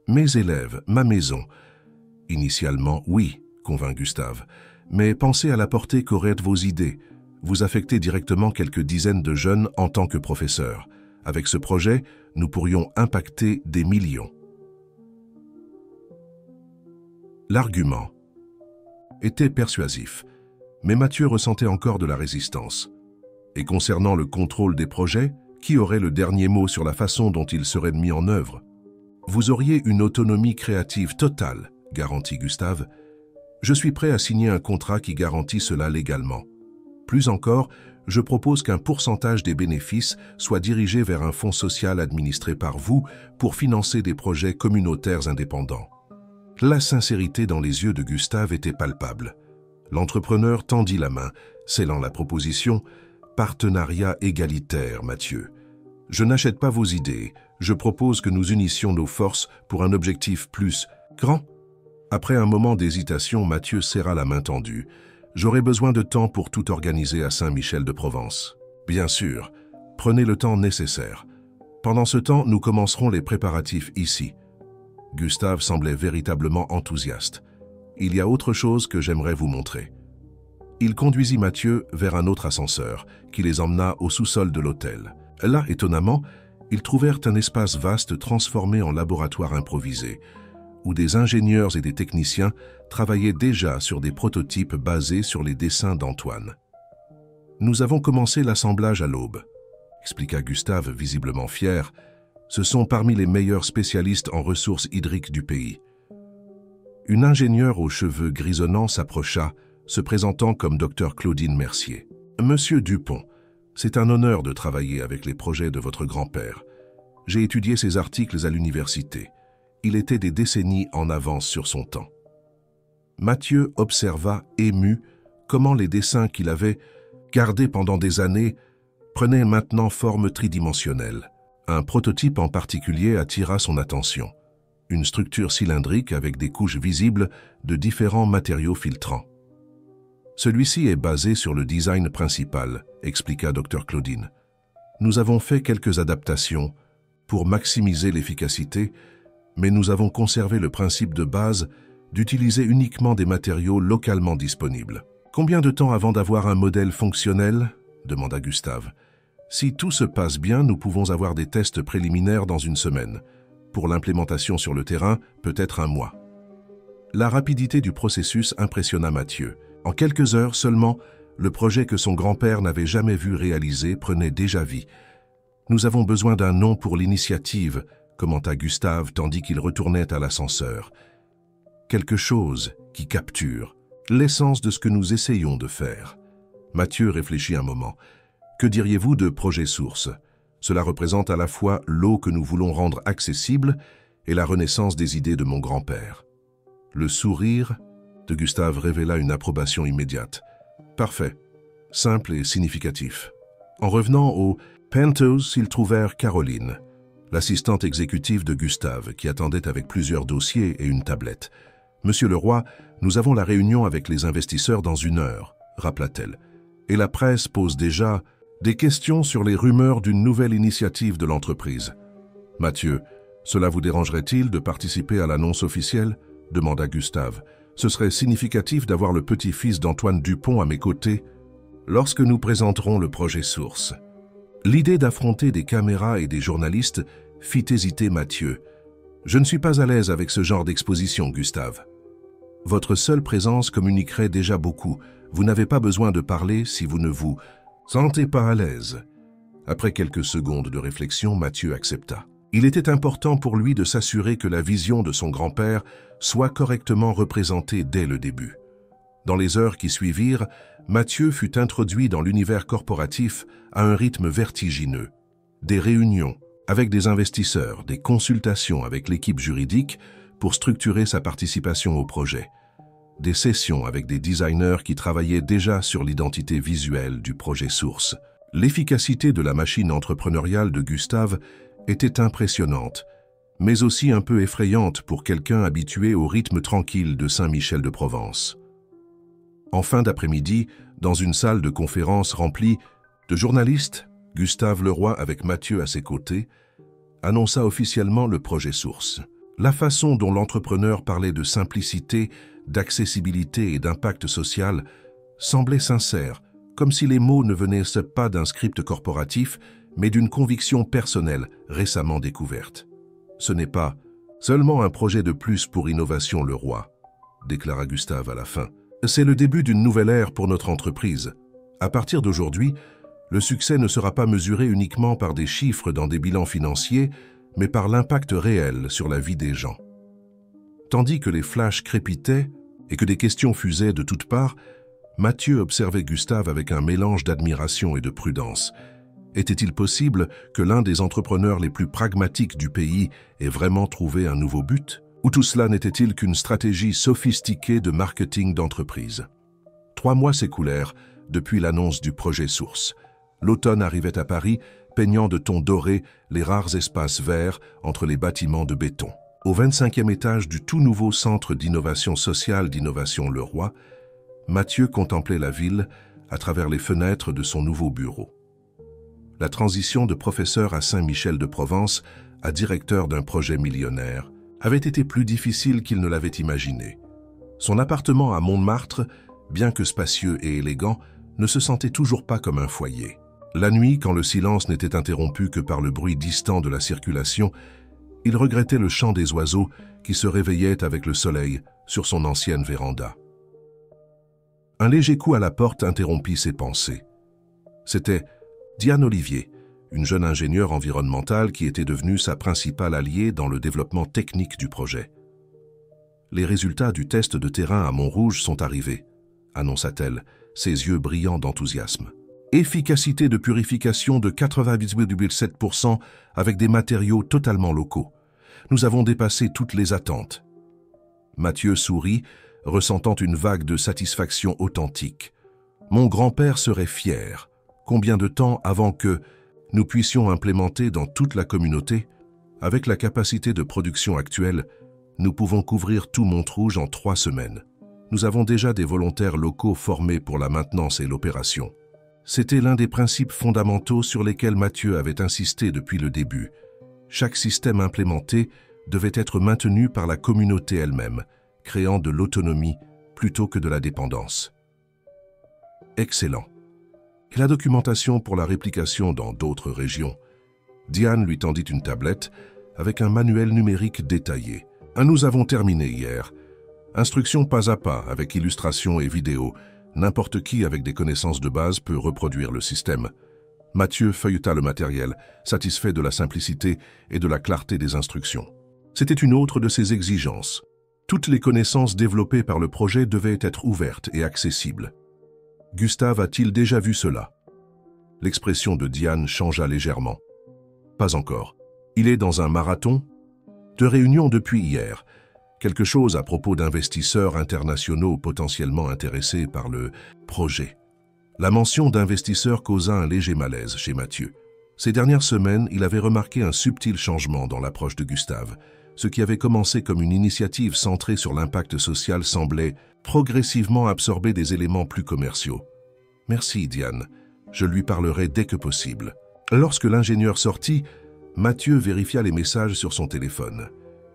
Mes élèves, ma maison. Initialement, oui, convint Gustave, mais pensez à la portée qu'auraient vos idées. Vous affectez directement quelques dizaines de jeunes en tant que professeur. Avec ce projet, nous pourrions impacter des millions. L'argument était persuasif, mais Mathieu ressentait encore de la résistance. Et concernant le contrôle des projets, qui aurait le dernier mot sur la façon dont ils seraient mis en œuvre? Vous auriez une autonomie créative totale, garantit Gustave. Je suis prêt à signer un contrat qui garantit cela légalement. Plus encore, je propose qu'un pourcentage des bénéfices soit dirigé vers un fonds social administré par vous pour financer des projets communautaires indépendants. La sincérité dans les yeux de Gustave était palpable. L'entrepreneur tendit la main, scellant la proposition. Partenariat égalitaire, Mathieu. Je n'achète pas vos idées, je propose que nous unissions nos forces pour un objectif plus grand. Après un moment d'hésitation, Mathieu serra la main tendue. J'aurai besoin de temps pour tout organiser à Saint-Michel-de-Provence. Bien sûr, prenez le temps nécessaire. Pendant ce temps, nous commencerons les préparatifs ici. Gustave semblait véritablement enthousiaste. Il y a autre chose que j'aimerais vous montrer. Il conduisit Mathieu vers un autre ascenseur, qui les emmena au sous-sol de l'hôtel. Là, étonnamment, ils trouvèrent un espace vaste transformé en laboratoire improvisé, où des ingénieurs et des techniciens travaillaient déjà sur des prototypes basés sur les dessins d'Antoine. « Nous avons commencé l'assemblage à l'aube », expliqua Gustave visiblement fier. « Ce sont parmi les meilleurs spécialistes en ressources hydriques du pays. » Une ingénieure aux cheveux grisonnants s'approcha, se présentant comme Dr Claudine Mercier. « Monsieur Dupont, c'est un honneur de travailler avec les projets de votre grand-père. J'ai étudié ses articles à l'université. Il était des décennies en avance sur son temps. » Mathieu observa, ému, comment les dessins qu'il avait gardés pendant des années prenaient maintenant forme tridimensionnelle. Un prototype en particulier attira son attention. Une structure cylindrique avec des couches visibles de différents matériaux filtrants. Celui-ci est basé sur le design principal, expliqua Dr Claudine. Nous avons fait quelques adaptations pour maximiser l'efficacité, mais nous avons conservé le principe de base d'utiliser uniquement des matériaux localement disponibles. Combien de temps avant d'avoir un modèle fonctionnel? Demanda Gustave. Si tout se passe bien, nous pouvons avoir des tests préliminaires dans une semaine. Pour l'implémentation sur le terrain, peut-être un mois. La rapidité du processus impressionna Mathieu. En quelques heures seulement, Le projet que son grand-père n'avait jamais vu réaliser prenait déjà vie. « Nous avons besoin d'un nom pour l'initiative », commenta Gustave tandis qu'il retournait à l'ascenseur. « Quelque chose qui capture l'essence de ce que nous essayons de faire. » Mathieu réfléchit un moment. « Que diriez-vous de projet source? Cela représente à la fois l'eau que nous voulons rendre accessible et la renaissance des idées de mon grand-père. » Le sourire de Gustave révéla une approbation immédiate. « Parfait, simple et significatif. » En revenant au penthouse, ils trouvèrent Caroline, l'assistante exécutive de Gustave, qui attendait avec plusieurs dossiers et une tablette. « Monsieur Leroy, nous avons la réunion avec les investisseurs dans 1 heure, » rappela-t-elle. « Et la presse pose déjà des questions sur les rumeurs d'une nouvelle initiative de l'entreprise. »« Mathieu, cela vous dérangerait-il de participer à l'annonce officielle ?» demanda Gustave. « Ce serait significatif d'avoir le petit-fils d'Antoine Dupont à mes côtés lorsque nous présenterons le projet source. » L'idée d'affronter des caméras et des journalistes fit hésiter Mathieu. « Je ne suis pas à l'aise avec ce genre d'exposition, Gustave. Votre seule présence communiquerait déjà beaucoup. Vous n'avez pas besoin de parler si vous ne vous sentez pas à l'aise. » Après quelques secondes de réflexion, Mathieu accepta. Il était important pour lui de s'assurer que la vision de son grand-père soit correctement représentée dès le début. Dans les heures qui suivirent, Mathieu fut introduit dans l'univers corporatif à un rythme vertigineux. Des réunions avec des investisseurs, des consultations avec l'équipe juridique pour structurer sa participation au projet, des sessions avec des designers qui travaillaient déjà sur l'identité visuelle du projet source. L'efficacité de la machine entrepreneuriale de Gustave était impressionnante, mais aussi un peu effrayante pour quelqu'un habitué au rythme tranquille de Saint-Michel-de-Provence. En fin d'après-midi, dans une salle de conférence remplie de journalistes, Gustave Leroy, avec Mathieu à ses côtés, annonça officiellement le projet source. La façon dont l'entrepreneur parlait de simplicité, d'accessibilité et d'impact social semblait sincère, comme si les mots ne venaient pas d'un script corporatif, mais d'une conviction personnelle récemment découverte. « Ce n'est pas seulement un projet de plus pour Innovation Leroy », déclara Gustave à la fin. « C'est le début d'une nouvelle ère pour notre entreprise. À partir d'aujourd'hui, le succès ne sera pas mesuré uniquement par des chiffres dans des bilans financiers, mais par l'impact réel sur la vie des gens. » Tandis que les flashs crépitaient et que des questions fusaient de toutes parts, Mathieu observait Gustave avec un mélange d'admiration et de prudence. Était-il possible que l'un des entrepreneurs les plus pragmatiques du pays ait vraiment trouvé un nouveau but? Ou tout cela n'était-il qu'une stratégie sophistiquée de marketing d'entreprise? 3 mois s'écoulèrent depuis l'annonce du projet source. L'automne arrivait à Paris, peignant de tons dorés les rares espaces verts entre les bâtiments de béton. Au 25e étage du tout nouveau centre d'innovation sociale d'Innovation Leroy, Mathieu contemplait la ville à travers les fenêtres de son nouveau bureau. La transition de professeur à Saint-Michel-de-Provence à directeur d'un projet millionnaire avait été plus difficile qu'il ne l'avait imaginé. Son appartement à Montmartre, bien que spacieux et élégant, ne se sentait toujours pas comme un foyer. La nuit, quand le silence n'était interrompu que par le bruit distant de la circulation, il regrettait le chant des oiseaux qui se réveillaient avec le soleil sur son ancienne véranda. Un léger coup à la porte interrompit ses pensées. C'était Diane Olivier, une jeune ingénieure environnementale qui était devenue sa principale alliée dans le développement technique du projet. « Les résultats du test de terrain à Montrouge sont arrivés », annonça-t-elle, ses yeux brillants d'enthousiasme. « Efficacité de purification de 98,7% avec des matériaux totalement locaux. Nous avons dépassé toutes les attentes. » Mathieu sourit, ressentant une vague de satisfaction authentique. « Mon grand-père serait fier. Combien de temps avant que nous puissions implémenter dans toute la communauté? Avec la capacité de production actuelle, nous pouvons couvrir tout Montrouge en 3 semaines. Nous avons déjà des volontaires locaux formés pour la maintenance et l'opération. » C'était l'un des principes fondamentaux sur lesquels Mathieu avait insisté depuis le début. Chaque système implémenté devait être maintenu par la communauté elle-même, créant de l'autonomie plutôt que de la dépendance. Excellent. Et la documentation pour la réplication dans d'autres régions? Diane lui tendit une tablette avec un manuel numérique détaillé. Nous avons terminé hier. Instructions pas à pas avec illustrations et vidéos. N'importe qui avec des connaissances de base peut reproduire le système. Mathieu feuilleta le matériel, satisfait de la simplicité et de la clarté des instructions. C'était une autre de ses exigences. Toutes les connaissances développées par le projet devaient être ouvertes et accessibles. Gustave a-t-il déjà vu cela? L'expression de Diane changea légèrement. Pas encore. Il est dans un marathon? De réunions depuis hier. Quelque chose à propos d'investisseurs internationaux potentiellement intéressés par le projet. La mention d'investisseurs causa un léger malaise chez Mathieu. Ces dernières semaines, il avait remarqué un subtil changement dans l'approche de Gustave. Ce qui avait commencé comme une initiative centrée sur l'impact social semblait progressivement absorber des éléments plus commerciaux. « Merci, Diane. Je lui parlerai dès que possible. » Lorsque l'ingénieur sortit, Mathieu vérifia les messages sur son téléphone.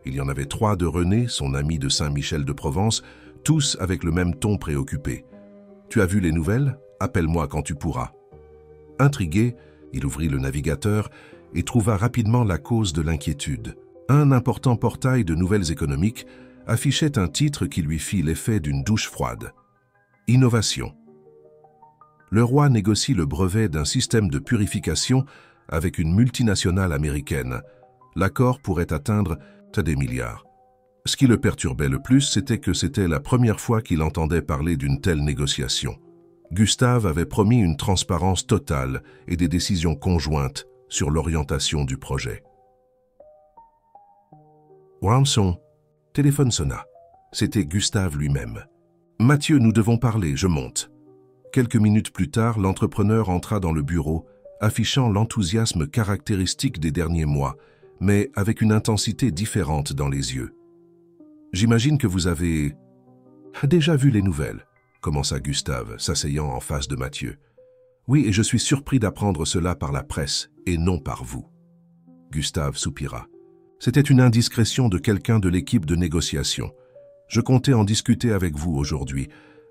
Il y en avait 3 de René, son ami de Saint-Michel-de-Provence, tous avec le même ton préoccupé. « Tu as vu les nouvelles? Appelle-moi quand tu pourras. » Intrigué, il ouvrit le navigateur et trouva rapidement la cause de l'inquiétude. Un important portail de nouvelles économiques affichait un titre qui lui fit l'effet d'une douche froide. Innovation. Le roi négocie le brevet d'un système de purification avec une multinationale américaine. L'accord pourrait atteindre des milliards. Ce qui le perturbait le plus, c'était que c'était la première fois qu'il entendait parler d'une telle négociation. Gustave avait promis une transparence totale et des décisions conjointes sur l'orientation du projet. Ranson. Téléphone sonna. C'était Gustave lui-même. « Mathieu, nous devons parler, je monte. » Quelques minutes plus tard, l'entrepreneur entra dans le bureau, affichant l'enthousiasme caractéristique des derniers mois, mais avec une intensité différente dans les yeux. « J'imagine que vous avez déjà vu les nouvelles, » commença Gustave, s'asseyant en face de Mathieu. « Oui, et je suis surpris d'apprendre cela par la presse, et non par vous. » Gustave soupira. C'était une indiscrétion de quelqu'un de l'équipe de négociation. Je comptais en discuter avec vous aujourd'hui,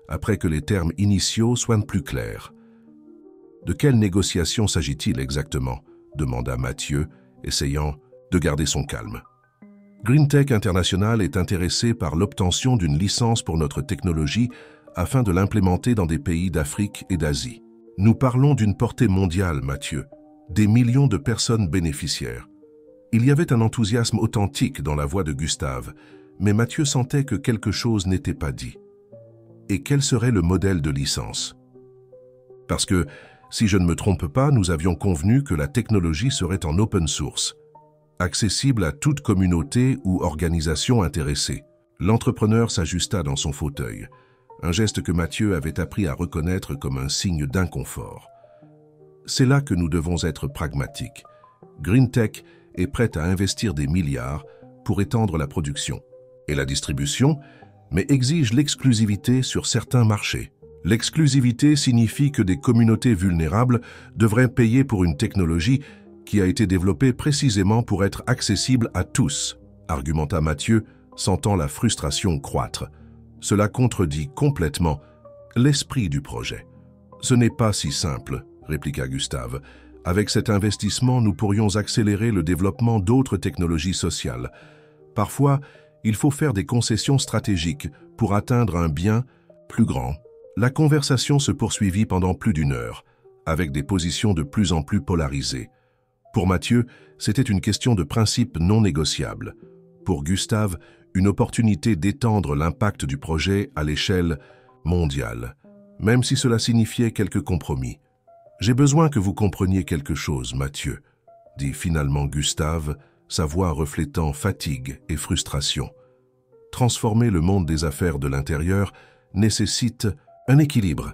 après que les termes initiaux soient plus clairs. « De quelle négociation s'agit-il exactement ?» demanda Mathieu, essayant de garder son calme. « GreenTech International est intéressé par l'obtention d'une licence pour notre technologie afin de l'implémenter dans des pays d'Afrique et d'Asie. Nous parlons d'une portée mondiale, Mathieu, des millions de personnes bénéficiaires. » Il y avait un enthousiasme authentique dans la voix de Gustave, mais Mathieu sentait que quelque chose n'était pas dit. Et quel serait le modèle de licence? Parce que, si je ne me trompe pas, nous avions convenu que la technologie serait en open source, accessible à toute communauté ou organisation intéressée. L'entrepreneur s'ajusta dans son fauteuil, un geste que Mathieu avait appris à reconnaître comme un signe d'inconfort. C'est là que nous devons être pragmatiques. GreenTech est prête à investir des milliards pour étendre la production et la distribution, mais exige l'exclusivité sur certains marchés. L'exclusivité signifie que des communautés vulnérables devraient payer pour une technologie qui a été développée précisément pour être accessible à tous, argumenta Mathieu, sentant la frustration croître. Cela contredit complètement l'esprit du projet. Ce n'est pas si simple, répliqua Gustave. Avec cet investissement, nous pourrions accélérer le développement d'autres technologies sociales. Parfois, il faut faire des concessions stratégiques pour atteindre un bien plus grand. La conversation se poursuivit pendant plus d'1 heure, avec des positions de plus en plus polarisées. Pour Mathieu, c'était une question de principe non négociable. Pour Gustave, une opportunité d'étendre l'impact du projet à l'échelle mondiale, même si cela signifiait quelques compromis. « J'ai besoin que vous compreniez quelque chose, Mathieu, » dit finalement Gustave, sa voix reflétant fatigue et frustration. « Transformer le monde des affaires de l'intérieur nécessite un équilibre.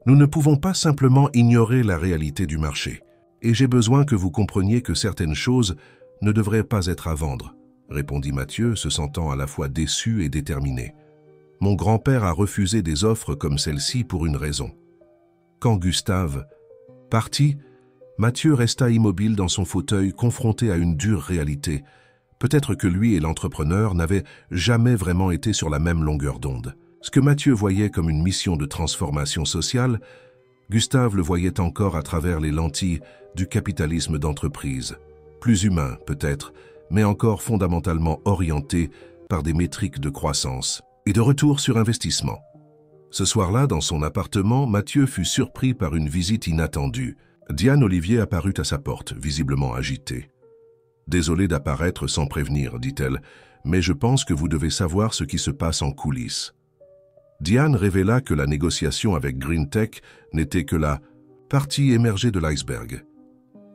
Nous ne pouvons pas simplement ignorer la réalité du marché. Et j'ai besoin que vous compreniez que certaines choses ne devraient pas être à vendre, » répondit Mathieu, se sentant à la fois déçu et déterminé. « Mon grand-père a refusé des offres comme celle-ci pour une raison. » Quand Gustave parti, Mathieu resta immobile dans son fauteuil, confronté à une dure réalité. Peut-être que lui et l'entrepreneur n'avaient jamais vraiment été sur la même longueur d'onde. Ce que Mathieu voyait comme une mission de transformation sociale, Gustave le voyait encore à travers les lentilles du capitalisme d'entreprise. Plus humain, peut-être, mais encore fondamentalement orienté par des métriques de croissance et de retour sur investissement. Ce soir-là, dans son appartement, Mathieu fut surpris par une visite inattendue. Diane Olivier apparut à sa porte, visiblement agitée. « Désolée d'apparaître sans prévenir, dit-elle, mais je pense que vous devez savoir ce qui se passe en coulisses. » Diane révéla que la négociation avec GreenTech n'était que la partie émergée de l'iceberg.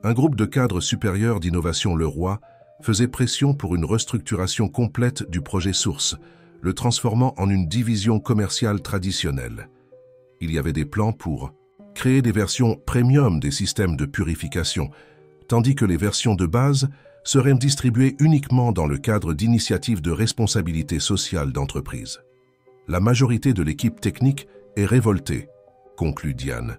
Un groupe de cadres supérieurs d'Innovation Leroy faisait pression pour une restructuration complète du projet Source, le transformant en une division commerciale traditionnelle. Il y avait des plans pour créer des versions premium des systèmes de purification, tandis que les versions de base seraient distribuées uniquement dans le cadre d'initiatives de responsabilité sociale d'entreprise. La majorité de l'équipe technique est révoltée, conclut Diane.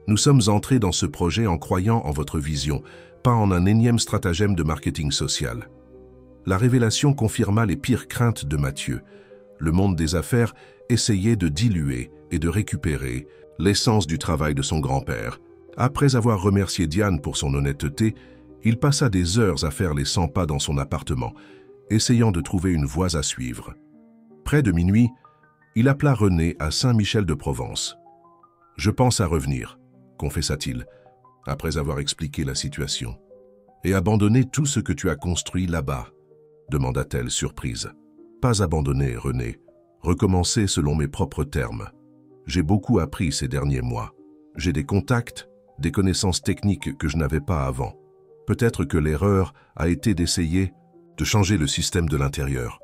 Nous sommes entrés dans ce projet en croyant en votre vision, pas en un énième stratagème de marketing social. La révélation confirma les pires craintes de Mathieu. Le monde des affaires essayait de diluer et de récupérer l'essence du travail de son grand-père. Après avoir remercié Diane pour son honnêteté, il passa des heures à faire les 100 pas dans son appartement, essayant de trouver une voie à suivre. Près de minuit, il appela René à Saint-Michel-de-Provence. « Je pense à revenir », confessa-t-il, après avoir expliqué la situation. « Et abandonner tout ce que tu as construit là-bas ?» demanda-t-elle surprise. « Pas abandonner, René. Recommencer selon mes propres termes. J'ai beaucoup appris ces derniers mois. J'ai des contacts, des connaissances techniques que je n'avais pas avant. Peut-être que l'erreur a été d'essayer de changer le système de l'intérieur. »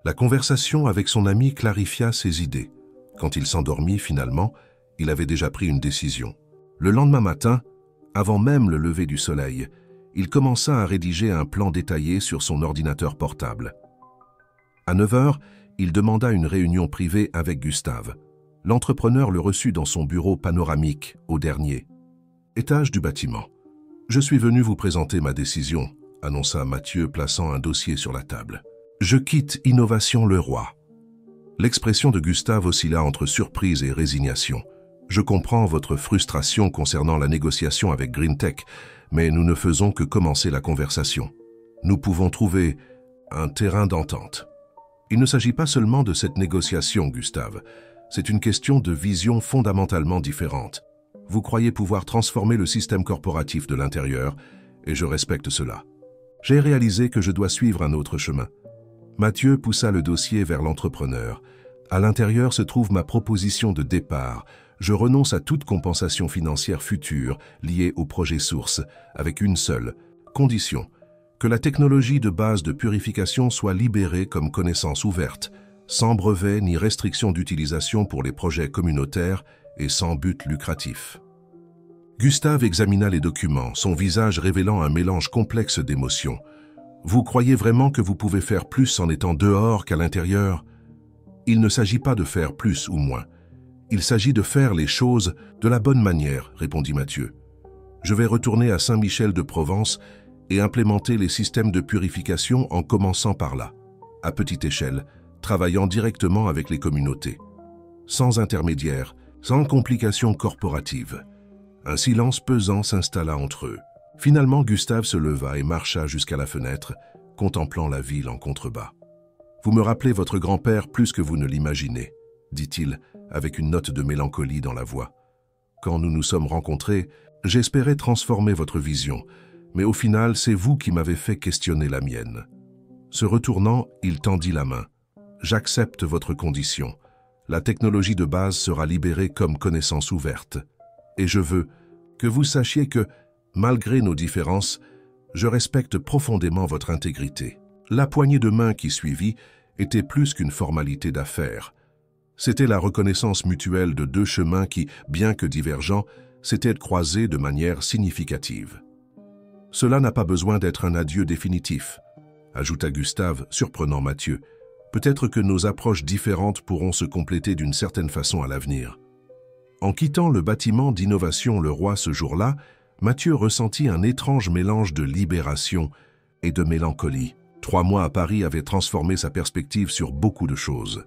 La conversation avec son ami clarifia ses idées. Quand il s'endormit finalement, il avait déjà pris une décision. Le lendemain matin, avant même le lever du soleil, il commença à rédiger un plan détaillé sur son ordinateur portable. À 9 heures, il demanda une réunion privée avec Gustave. L'entrepreneur le reçut dans son bureau panoramique, au dernier étage du bâtiment. « Je suis venu vous présenter ma décision », annonça Mathieu, plaçant un dossier sur la table. « Je quitte Innovation Leroy. » L'expression de Gustave oscilla entre surprise et résignation. « Je comprends votre frustration concernant la négociation avec GreenTech, mais nous ne faisons que commencer la conversation. Nous pouvons trouver un terrain d'entente. » Il ne s'agit pas seulement de cette négociation, Gustave. C'est une question de vision fondamentalement différente. Vous croyez pouvoir transformer le système corporatif de l'intérieur, et je respecte cela. J'ai réalisé que je dois suivre un autre chemin. Mathieu poussa le dossier vers l'entrepreneur. À l'intérieur se trouve ma proposition de départ. Je renonce à toute compensation financière future liée au projet Source, avec une seule condition, que la technologie de base de purification soit libérée comme connaissance ouverte, sans brevet ni restriction d'utilisation pour les projets communautaires et sans but lucratif. Gustave examina les documents, son visage révélant un mélange complexe d'émotions. Vous croyez vraiment que vous pouvez faire plus en étant dehors qu'à l'intérieur? Il ne s'agit pas de faire plus ou moins. Il s'agit de faire les choses de la bonne manière, répondit Mathieu. Je vais retourner à Saint-Michel-de-Provence et implémenter les systèmes de purification en commençant par là, à petite échelle, travaillant directement avec les communautés. Sans intermédiaire, sans complications corporatives. Un silence pesant s'installa entre eux. Finalement, Gustave se leva et marcha jusqu'à la fenêtre, contemplant la ville en contrebas. « Vous me rappelez votre grand-père plus que vous ne l'imaginez, » dit-il, avec une note de mélancolie dans la voix. « Quand nous nous sommes rencontrés, j'espérais transformer votre vision, mais au final, c'est vous qui m'avez fait questionner la mienne. » Se retournant, il tendit la main. « J'accepte votre condition. La technologie de base sera libérée comme connaissance ouverte. Et je veux que vous sachiez que, malgré nos différences, je respecte profondément votre intégrité. » La poignée de main qui suivit était plus qu'une formalité d'affaires. C'était la reconnaissance mutuelle de deux chemins qui, bien que divergents, s'étaient croisés de manière significative. « Cela n'a pas besoin d'être un adieu définitif, » ajouta Gustave, surprenant Mathieu. « Peut-être que nos approches différentes pourront se compléter d'une certaine façon à l'avenir. » En quittant le bâtiment d'Innovation Leroy ce jour-là, Mathieu ressentit un étrange mélange de libération et de mélancolie. 3 mois à Paris avaient transformé sa perspective sur beaucoup de choses.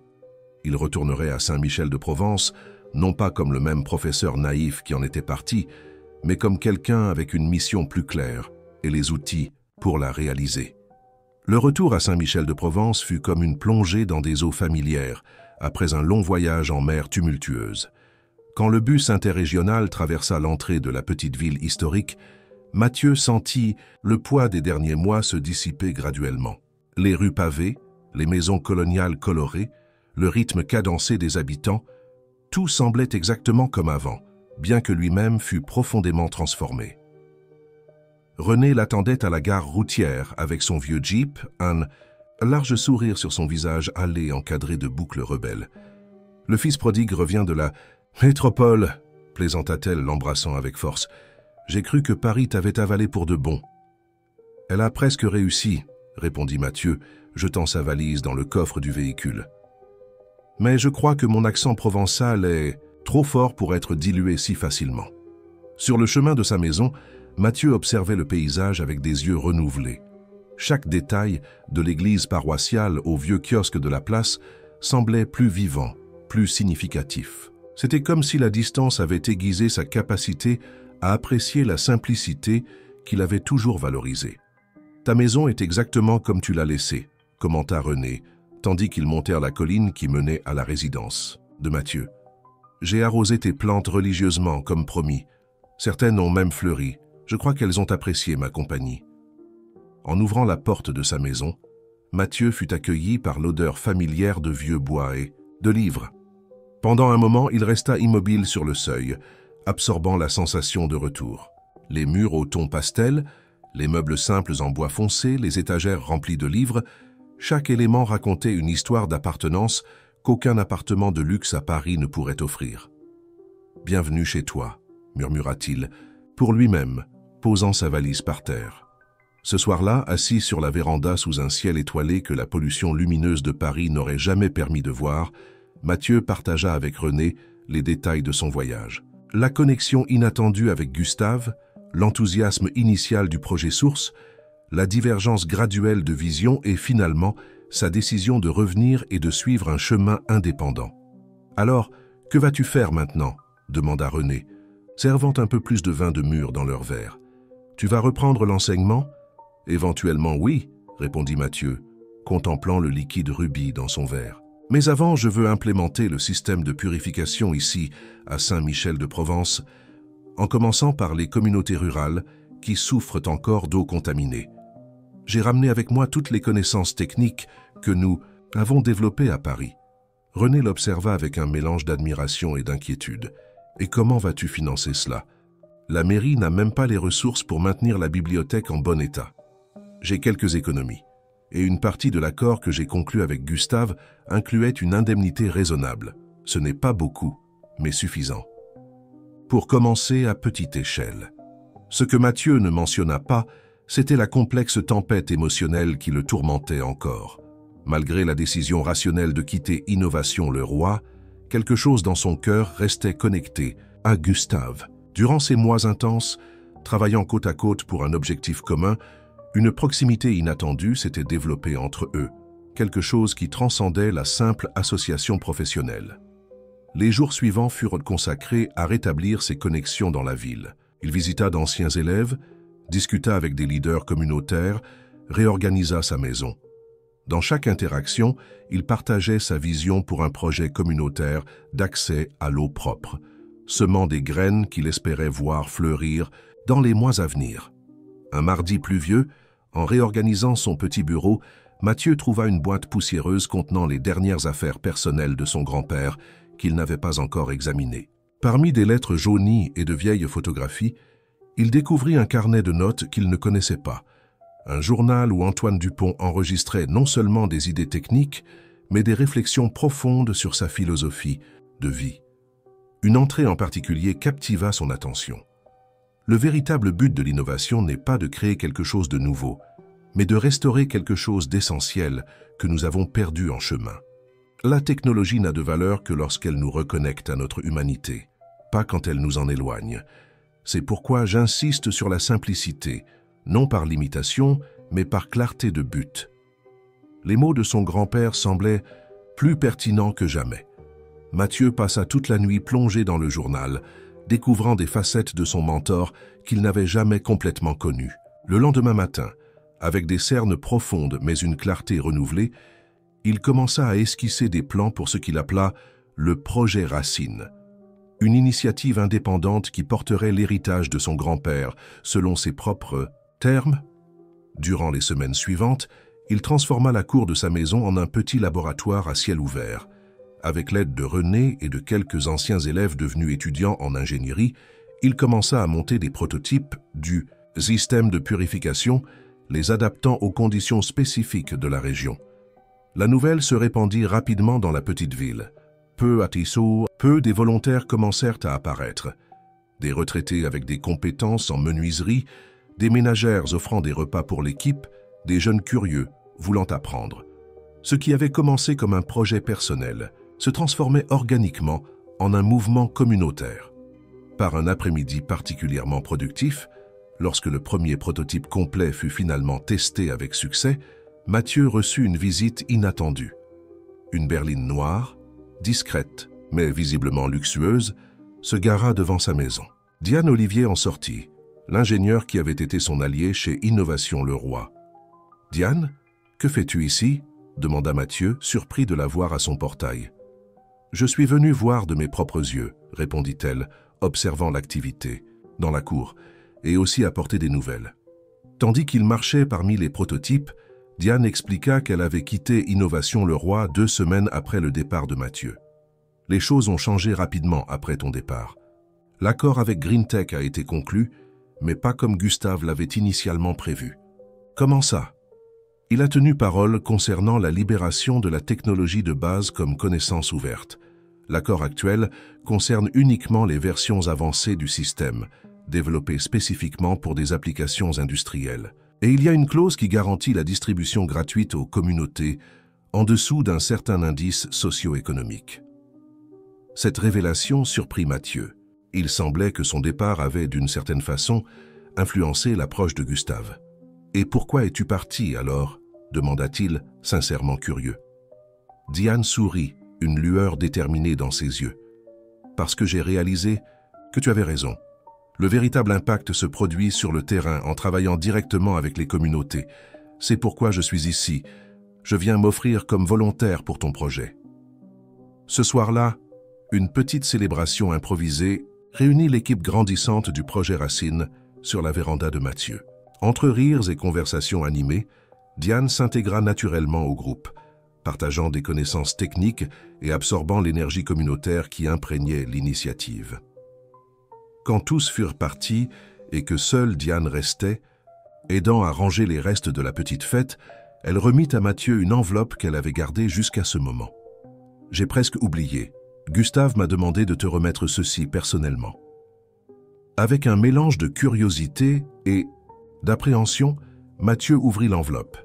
Il retournerait à Saint-Michel-de-Provence, non pas comme le même professeur naïf qui en était parti, mais comme quelqu'un avec une mission plus claire et les outils pour la réaliser. Le retour à Saint-Michel-de-Provence fut comme une plongée dans des eaux familières, après un long voyage en mer tumultueuse. Quand le bus interrégional traversa l'entrée de la petite ville historique, Mathieu sentit le poids des derniers mois se dissiper graduellement. Les rues pavées, les maisons coloniales colorées, le rythme cadencé des habitants, tout semblait exactement comme avant, bien que lui-même fût profondément transformé. René l'attendait à la gare routière avec son vieux Jeep, un large sourire sur son visage hâlé encadré de boucles rebelles. « Le fils prodigue revient de la métropole », plaisanta-t-elle l'embrassant avec force. « J'ai cru que Paris t'avait avalé pour de bon. »« Elle a presque réussi », répondit Mathieu, jetant sa valise dans le coffre du véhicule. « Mais je crois que mon accent provençal est trop fort pour être dilué si facilement. » Sur le chemin de sa maison, Mathieu observait le paysage avec des yeux renouvelés. Chaque détail, de l'église paroissiale au vieux kiosque de la place, semblait plus vivant, plus significatif. C'était comme si la distance avait aiguisé sa capacité à apprécier la simplicité qu'il avait toujours valorisée. « Ta maison est exactement comme tu l'as laissée », commenta René, tandis qu'ils montèrent la colline qui menait à la résidence de Mathieu. « J'ai arrosé tes plantes religieusement, comme promis. Certaines ont même fleuri. Je crois qu'elles ont apprécié ma compagnie. » En ouvrant la porte de sa maison, Mathieu fut accueilli par l'odeur familière de vieux bois et de livres. Pendant un moment, il resta immobile sur le seuil, absorbant la sensation de retour. Les murs au ton pastel, les meubles simples en bois foncé, les étagères remplies de livres, chaque élément racontait une histoire d'appartenance qu'aucun appartement de luxe à Paris ne pourrait offrir. « Bienvenue chez toi », murmura-t-il, pour lui-même, posant sa valise par terre. Ce soir-là, assis sur la véranda sous un ciel étoilé que la pollution lumineuse de Paris n'aurait jamais permis de voir, Mathieu partagea avec René les détails de son voyage. La connexion inattendue avec Gustave, l'enthousiasme initial du projet Source, la divergence graduelle de vision et finalement sa décision de revenir et de suivre un chemin indépendant. « Alors, que vas-tu faire maintenant ?» demanda René, servant un peu plus de vin de mûre dans leur verre. « Tu vas reprendre l'enseignement ?»« Éventuellement, oui, » répondit Mathieu, contemplant le liquide rubis dans son verre. « Mais avant, je veux implémenter le système de purification ici, à Saint-Michel-de-Provence, en commençant par les communautés rurales qui souffrent encore d'eau contaminée. J'ai ramené avec moi toutes les connaissances techniques que nous avons développées à Paris. » René l'observa avec un mélange d'admiration et d'inquiétude. « Et comment vas-tu financer cela? La mairie n'a même pas les ressources pour maintenir la bibliothèque en bon état. J'ai quelques économies, et une partie de l'accord que j'ai conclu avec Gustave incluait une indemnité raisonnable. Ce n'est pas beaucoup, mais suffisant. Pour commencer à petite échelle. Ce que Mathieu ne mentionna pas, c'était la complexe tempête émotionnelle qui le tourmentait encore. Malgré la décision rationnelle de quitter Innovation le Roi, quelque chose dans son cœur restait connecté à Gustave. Durant ces mois intenses, travaillant côte à côte pour un objectif commun, une proximité inattendue s'était développée entre eux, quelque chose qui transcendait la simple association professionnelle. Les jours suivants furent consacrés à rétablir ses connexions dans la ville. Il visita d'anciens élèves, discuta avec des leaders communautaires, réorganisa sa maison. Dans chaque interaction, il partageait sa vision pour un projet communautaire d'accès à l'eau propre, semant des graines qu'il espérait voir fleurir dans les mois à venir. Un mardi pluvieux, en réorganisant son petit bureau, Mathieu trouva une boîte poussiéreuse contenant les dernières affaires personnelles de son grand-père qu'il n'avait pas encore examinées. Parmi des lettres jaunies et de vieilles photographies, il découvrit un carnet de notes qu'il ne connaissait pas, un journal où Antoine Dupont enregistrait non seulement des idées techniques, mais des réflexions profondes sur sa philosophie de vie. Une entrée en particulier captiva son attention. Le véritable but de l'innovation n'est pas de créer quelque chose de nouveau, mais de restaurer quelque chose d'essentiel que nous avons perdu en chemin. La technologie n'a de valeur que lorsqu'elle nous reconnecte à notre humanité, pas quand elle nous en éloigne. C'est pourquoi j'insiste sur la simplicité, non par limitation, mais par clarté de but. Les mots de son grand-père semblaient plus pertinents que jamais. Mathieu passa toute la nuit plongé dans le journal, découvrant des facettes de son mentor qu'il n'avait jamais complètement connues. Le lendemain matin, avec des cernes profondes mais une clarté renouvelée, il commença à esquisser des plans pour ce qu'il appela le projet Racine, une initiative indépendante qui porterait l'héritage de son grand-père selon ses propres termes. Durant les semaines suivantes, il transforma la cour de sa maison en un petit laboratoire à ciel ouvert. Avec l'aide de René et de quelques anciens élèves devenus étudiants en ingénierie, il commença à monter des prototypes du système de purification, les adaptant aux conditions spécifiques de la région. La nouvelle se répandit rapidement dans la petite ville. Peu à peu des volontaires commencèrent à apparaître. Des retraités avec des compétences en menuiserie, des ménagères offrant des repas pour l'équipe, des jeunes curieux voulant apprendre. Ce qui avait commencé comme un projet personnel se transformait organiquement en un mouvement communautaire. Par un après-midi particulièrement productif, lorsque le premier prototype complet fut finalement testé avec succès, Mathieu reçut une visite inattendue. Une berline noire, discrète, mais visiblement luxueuse, se gara devant sa maison. Diane Olivier en sortit, l'ingénieur qui avait été son allié chez Innovation Leroy. « Diane, que fais-tu ici ?» demanda Mathieu, surpris de la voir à son portail. « Je suis venu voir de mes propres yeux, » répondit-elle, observant l'activité, dans la cour, et aussi apporter des nouvelles. Tandis qu'il marchait parmi les prototypes, Diane expliqua qu'elle avait quitté Innovation Leroy 2 semaines après le départ de Mathieu. Les choses ont changé rapidement après ton départ. L'accord avec GreenTech a été conclu, mais pas comme Gustave l'avait initialement prévu. Comment ça? Il a tenu parole concernant la libération de la technologie de base comme connaissance ouverte. L'accord actuel concerne uniquement les versions avancées du système, développées spécifiquement pour des applications industrielles. Et il y a une clause qui garantit la distribution gratuite aux communautés en dessous d'un certain indice socio-économique. Cette révélation surprit Mathieu. Il semblait que son départ avait, d'une certaine façon, influencé l'approche de Gustave. « Et pourquoi es-tu parti alors ?» demanda-t-il, sincèrement curieux. Diane sourit, une lueur déterminée dans ses yeux. « Parce que j'ai réalisé que tu avais raison. Le véritable impact se produit sur le terrain en travaillant directement avec les communautés. C'est pourquoi je suis ici. Je viens m'offrir comme volontaire pour ton projet. » Ce soir-là, une petite célébration improvisée réunit l'équipe grandissante du projet Racine sur la véranda de Mathieu. Entre rires et conversations animées, Diane s'intégra naturellement au groupe, partageant des connaissances techniques et absorbant l'énergie communautaire qui imprégnait l'initiative. Quand tous furent partis et que seule Diane restait, aidant à ranger les restes de la petite fête, elle remit à Mathieu une enveloppe qu'elle avait gardée jusqu'à ce moment. « J'ai presque oublié. Gustave m'a demandé de te remettre ceci personnellement. » Avec un mélange de curiosité et d'appréhension, Mathieu ouvrit l'enveloppe.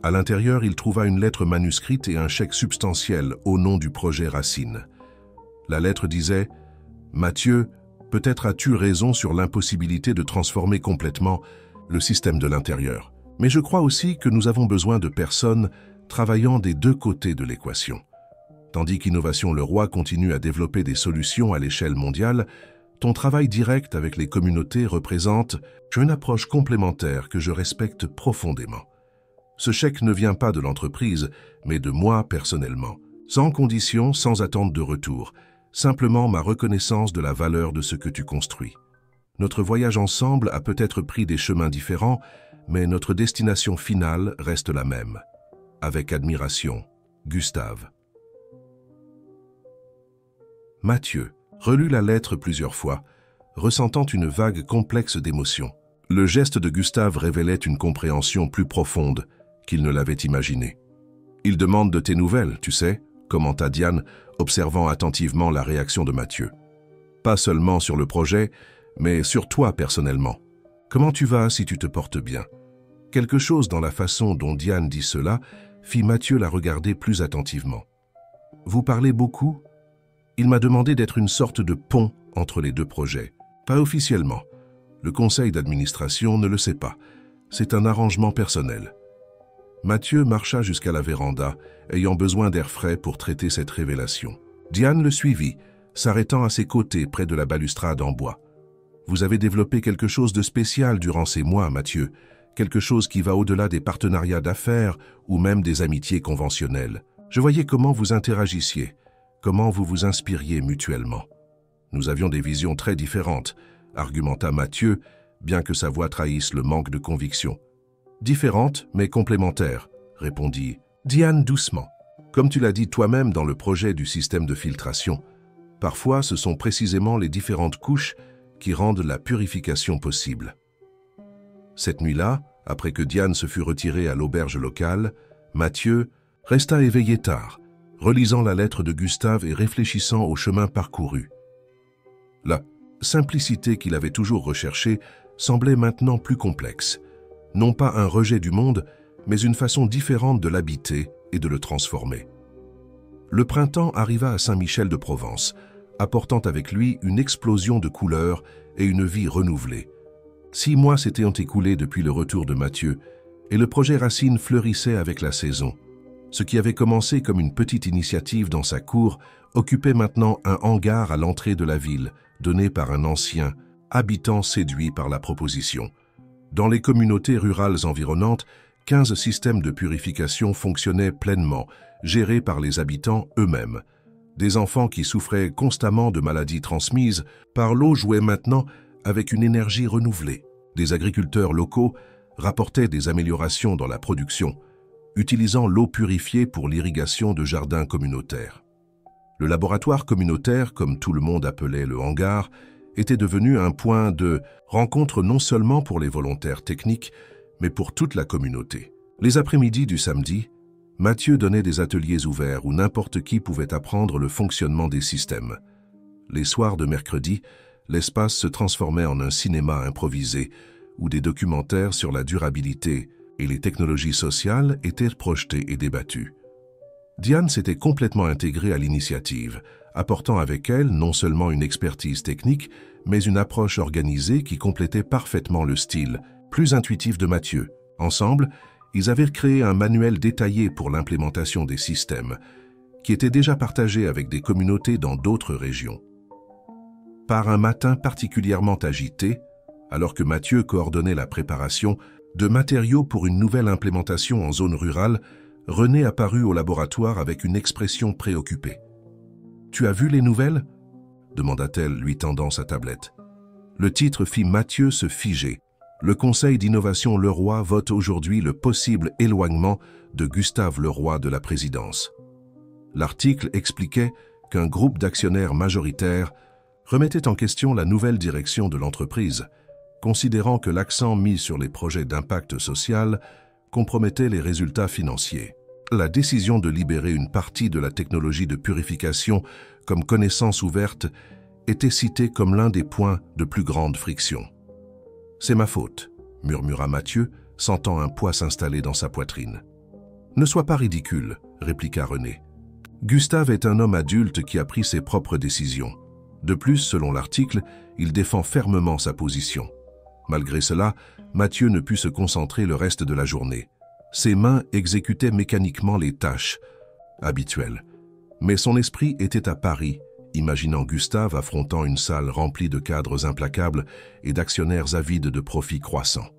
À l'intérieur, il trouva une lettre manuscrite et un chèque substantiel au nom du projet Racine. La lettre disait « Mathieu, peut-être as-tu raison sur l'impossibilité de transformer complètement le système de l'intérieur. Mais je crois aussi que nous avons besoin de personnes travaillant des deux côtés de l'équation. Tandis qu'Innovation Leroy continue à développer des solutions à l'échelle mondiale, ton travail direct avec les communautés représente une approche complémentaire que je respecte profondément. Ce chèque ne vient pas de l'entreprise, mais de moi personnellement, sans condition, sans attente de retour, simplement ma reconnaissance de la valeur de ce que tu construis. Notre voyage ensemble a peut-être pris des chemins différents, mais notre destination finale reste la même. Avec admiration, Gustave. Mathieu relut la lettre plusieurs fois, ressentant une vague complexe d'émotions. Le geste de Gustave révélait une compréhension plus profonde qu'il ne l'avait imaginé. « Il demande de tes nouvelles, tu sais », commenta Diane, observant attentivement la réaction de Mathieu. « Pas seulement sur le projet, mais sur toi personnellement. Comment tu vas si tu te portes bien ?» Quelque chose dans la façon dont Diane dit cela fit Mathieu la regarder plus attentivement. « Vous parlez beaucoup ?» Il m'a demandé d'être une sorte de pont entre les deux projets. Pas officiellement. Le conseil d'administration ne le sait pas. C'est un arrangement personnel. Mathieu marcha jusqu'à la véranda, ayant besoin d'air frais pour traiter cette révélation. Diane le suivit, s'arrêtant à ses côtés près de la balustrade en bois. « Vous avez développé quelque chose de spécial durant ces mois, Mathieu. Quelque chose qui va au-delà des partenariats d'affaires ou même des amitiés conventionnelles. Je voyais comment vous interagissiez, comment vous vous inspiriez mutuellement. Nous avions des visions très différentes, argumenta Mathieu, bien que sa voix trahisse le manque de conviction. Différentes, mais complémentaires, répondit Diane doucement. Comme tu l'as dit toi-même dans le projet du système de filtration, parfois ce sont précisément les différentes couches qui rendent la purification possible. Cette nuit-là, après que Diane se fut retirée à l'auberge locale, Mathieu resta éveillé tard, relisant la lettre de Gustave et réfléchissant au chemin parcouru. La simplicité qu'il avait toujours recherchée semblait maintenant plus complexe. Non pas un rejet du monde, mais une façon différente de l'habiter et de le transformer. Le printemps arriva à Saint-Michel-de-Provence, apportant avec lui une explosion de couleurs et une vie renouvelée. 6 mois s'étaient écoulés depuis le retour de Mathieu, et le projet Racine fleurissait avec la saison. Ce qui avait commencé comme une petite initiative dans sa cour occupait maintenant un hangar à l'entrée de la ville, donné par un ancien, habitant séduit par la proposition. Dans les communautés rurales environnantes, 15 systèmes de purification fonctionnaient pleinement, gérés par les habitants eux-mêmes. Des enfants qui souffraient constamment de maladies transmises par l'eau jouaient maintenant avec une énergie renouvelée. Des agriculteurs locaux rapportaient des améliorations dans la production, utilisant l'eau purifiée pour l'irrigation de jardins communautaires. Le laboratoire communautaire, comme tout le monde appelait le hangar, était devenu un point de rencontre non seulement pour les volontaires techniques, mais pour toute la communauté. Les après-midi du samedi, Mathieu donnait des ateliers ouverts où n'importe qui pouvait apprendre le fonctionnement des systèmes. Les soirs de mercredi, l'espace se transformait en un cinéma improvisé, où des documentaires sur la durabilité et les technologies sociales étaient projetés et débattus. Diane s'était complètement intégrée à l'initiative, apportant avec elle non seulement une expertise technique, mais une approche organisée qui complétait parfaitement le style, plus intuitif de Mathieu. Ensemble, ils avaient créé un manuel détaillé pour l'implémentation des systèmes, qui était déjà partagé avec des communautés dans d'autres régions. Par un matin particulièrement agité, alors que Mathieu coordonnait la préparation de matériaux pour une nouvelle implémentation en zone rurale, René apparut au laboratoire avec une expression préoccupée. « Tu as vu les nouvelles ?» demanda-t-elle, lui tendant sa tablette. Le titre fit Mathieu se figer. Le Conseil d'innovation Leroy vote aujourd'hui le possible éloignement de Gustave Leroy de la présidence. L'article expliquait qu'un groupe d'actionnaires majoritaires remettait en question la nouvelle direction de l'entreprise, considérant que l'accent mis sur les projets d'impact social compromettait les résultats financiers. La décision de libérer une partie de la technologie de purification comme connaissance ouverte était citée comme l'un des points de plus grande friction. « C'est ma faute », murmura Mathieu, sentant un poids s'installer dans sa poitrine. « Ne sois pas ridicule », répliqua René. « Gustave est un homme adulte qui a pris ses propres décisions. De plus, selon l'article, il défend fermement sa position. Malgré cela, Mathieu ne put se concentrer le reste de la journée. Ses mains exécutaient mécaniquement les tâches habituelles. Mais son esprit était à Paris, imaginant Gustave affrontant une salle remplie de cadres implacables et d'actionnaires avides de profits croissants.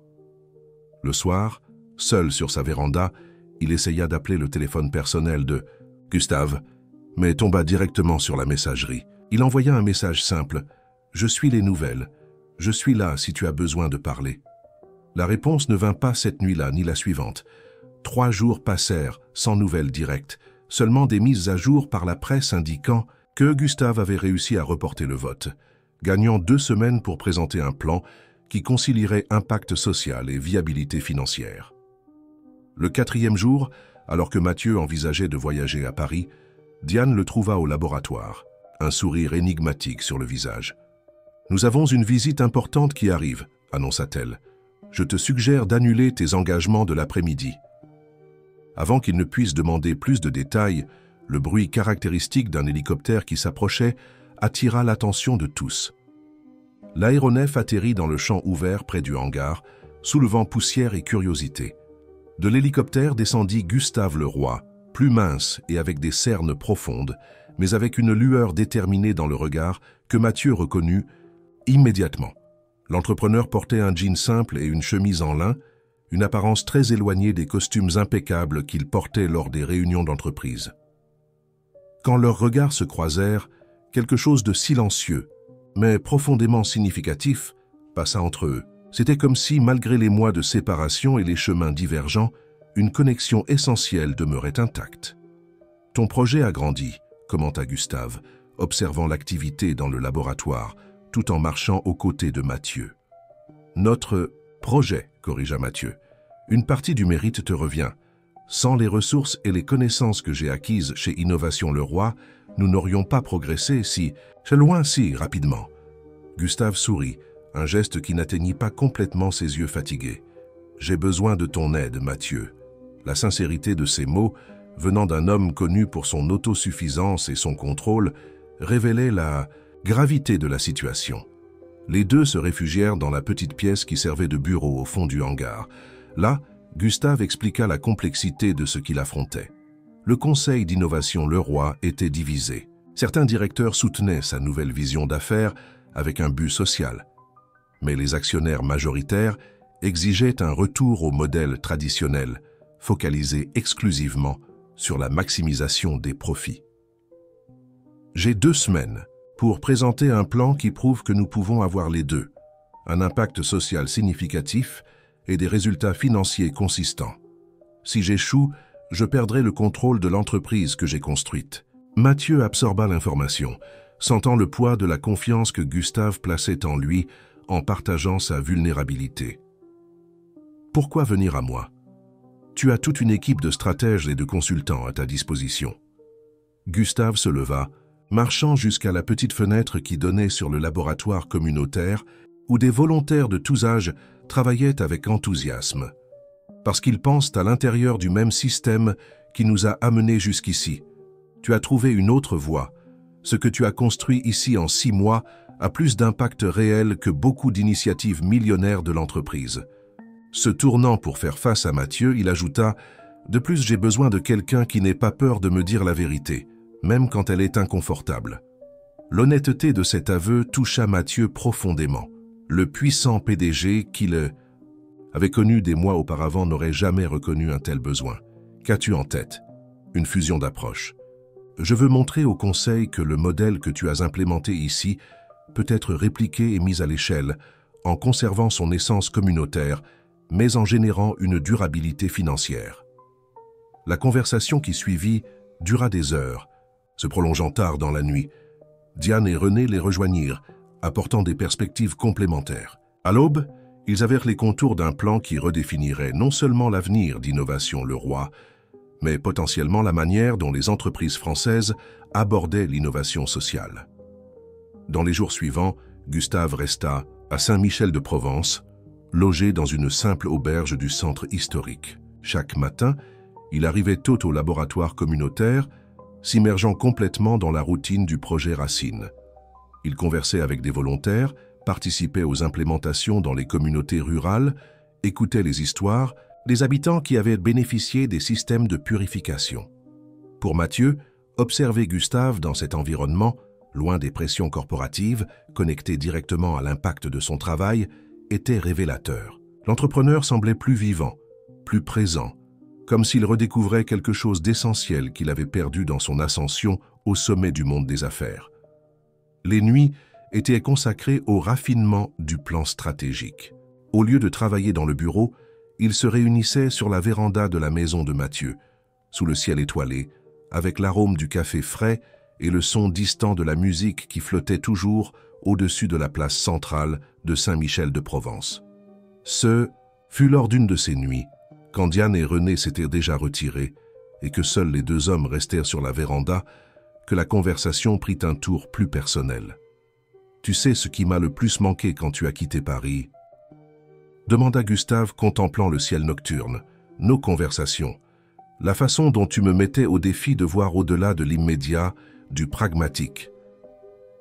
Le soir, seul sur sa véranda, il essaya d'appeler le téléphone personnel de Gustave, mais tomba directement sur la messagerie. Il envoya un message simple « Je suis les nouvelles. Je suis là si tu as besoin de parler. » La réponse ne vint pas cette nuit-là ni la suivante. 3 jours passèrent sans nouvelles directes, seulement des mises à jour par la presse indiquant que Gustave avait réussi à reporter le vote, gagnant 2 semaines pour présenter un plan qui concilierait impact social et viabilité financière. Le 4e jour, alors que Mathieu envisageait de voyager à Paris, Diane le trouva au laboratoire, un sourire énigmatique sur le visage. « Nous avons une visite importante qui arrive », annonça-t-elle. « Je te suggère d'annuler tes engagements de l'après-midi. » Avant qu'il ne puisse demander plus de détails, le bruit caractéristique d'un hélicoptère qui s'approchait attira l'attention de tous. L'aéronef atterrit dans le champ ouvert près du hangar, soulevant poussière et curiosité. De l'hélicoptère descendit Gustave Leroy, plus mince et avec des cernes profondes, mais avec une lueur déterminée dans le regard que Mathieu reconnut immédiatement. L'entrepreneur portait un jean simple et une chemise en lin, une apparence très éloignée des costumes impeccables qu'il portait lors des réunions d'entreprise. Quand leurs regards se croisèrent, quelque chose de silencieux, mais profondément significatif, passa entre eux. C'était comme si, malgré les mois de séparation et les chemins divergents, une connexion essentielle demeurait intacte. « Ton projet a grandi », commenta Gustave, observant l'activité dans le laboratoire, tout en marchant aux côtés de Mathieu. « Notre projet, corrigea Mathieu. Une partie du mérite te revient. Sans les ressources et les connaissances que j'ai acquises chez Innovation Leroy, nous n'aurions pas progressé si... C'est loin si, rapidement. » Gustave sourit, un geste qui n'atteignit pas complètement ses yeux fatigués. « J'ai besoin de ton aide, Mathieu. » La sincérité de ces mots, venant d'un homme connu pour son autosuffisance et son contrôle, révélait la gravité de la situation. Les deux se réfugièrent dans la petite pièce qui servait de bureau au fond du hangar. Là, Gustave expliqua la complexité de ce qu'il affrontait. Le conseil d'innovation Leroy était divisé. Certains directeurs soutenaient sa nouvelle vision d'affaires avec un but social. Mais les actionnaires majoritaires exigeaient un retour au modèle traditionnel, focalisé exclusivement sur la maximisation des profits. J'ai 2 semaines pour présenter un plan qui prouve que nous pouvons avoir les deux, un impact social significatif et des résultats financiers consistants. Si j'échoue, je perdrai le contrôle de l'entreprise que j'ai construite. Mathieu absorba l'information, sentant le poids de la confiance que Gustave plaçait en lui en partageant sa vulnérabilité. « Pourquoi venir à moi ? Tu as toute une équipe de stratèges et de consultants à ta disposition. » Gustave se leva, marchant jusqu'à la petite fenêtre qui donnait sur le laboratoire communautaire où des volontaires de tous âges travaillaient avec enthousiasme. Parce qu'ils pensent à l'intérieur du même système qui nous a amenés jusqu'ici. Tu as trouvé une autre voie. Ce que tu as construit ici en 6 mois a plus d'impact réel que beaucoup d'initiatives millionnaires de l'entreprise. Se tournant pour faire face à Mathieu, il ajouta « De plus, j'ai besoin de quelqu'un qui n'ait pas peur de me dire la vérité, même quand elle est inconfortable. » L'honnêteté de cet aveu toucha Mathieu profondément. Le puissant PDG qu'il avait connu des mois auparavant n'aurait jamais reconnu un tel besoin. Qu'as-tu en tête? Une fusion d'approches. Je veux montrer au Conseil que le modèle que tu as implémenté ici peut être répliqué et mis à l'échelle en conservant son essence communautaire, mais en générant une durabilité financière. La conversation qui suivit dura des heures, se prolongeant tard dans la nuit. Diane et René les rejoignirent, apportant des perspectives complémentaires. À l'aube, ils avèrent les contours d'un plan qui redéfinirait non seulement l'avenir d'Innovation Leroy, mais potentiellement la manière dont les entreprises françaises abordaient l'innovation sociale. Dans les jours suivants, Gustave resta à Saint-Michel-de-Provence, logé dans une simple auberge du centre historique. Chaque matin, il arrivait tôt au laboratoire communautaire, s'immergeant complètement dans la routine du projet Racine. Il conversait avec des volontaires, participait aux implémentations dans les communautés rurales, écoutait les histoires des habitants qui avaient bénéficié des systèmes de purification. Pour Mathieu, observer Gustave dans cet environnement, loin des pressions corporatives, connecté directement à l'impact de son travail, était révélateur. L'entrepreneur semblait plus vivant, plus présent, comme s'il redécouvrait quelque chose d'essentiel qu'il avait perdu dans son ascension au sommet du monde des affaires. Les nuits étaient consacrées au raffinement du plan stratégique. Au lieu de travailler dans le bureau, ils se réunissaient sur la véranda de la maison de Mathieu, sous le ciel étoilé, avec l'arôme du café frais et le son distant de la musique qui flottait toujours au-dessus de la place centrale de Saint-Michel-de-Provence. Ce fut lors d'une de ces nuits, quand Diane et René s'étaient déjà retirés et que seuls les 2 hommes restèrent sur la véranda, que la conversation prit un tour plus personnel. « Tu sais ce qui m'a le plus manqué quand tu as quitté Paris ?» demanda Gustave, contemplant le ciel nocturne. « Nos conversations. La façon dont tu me mettais au défi de voir au-delà de l'immédiat, du pragmatique. »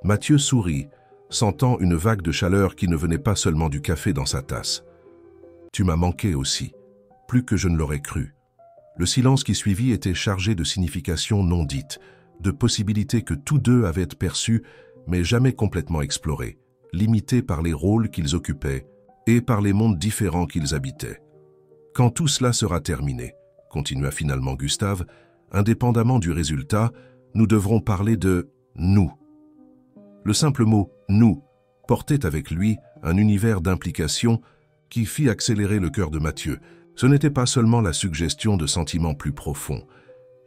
Mathieu sourit, sentant une vague de chaleur qui ne venait pas seulement du café dans sa tasse. « Tu m'as manqué aussi, plus que je ne l'aurais cru. » Le silence qui suivit était chargé de significations non dites, de possibilités que tous deux avaient perçues, mais jamais complètement explorées, limitées par les rôles qu'ils occupaient et par les mondes différents qu'ils habitaient. « Quand tout cela sera terminé, » continua finalement Gustave, « indépendamment du résultat, nous devrons parler de « nous ». Le simple mot « nous » portait avec lui un univers d'implication qui fit accélérer le cœur de Mathieu. Ce n'était pas seulement la suggestion de sentiments plus profonds,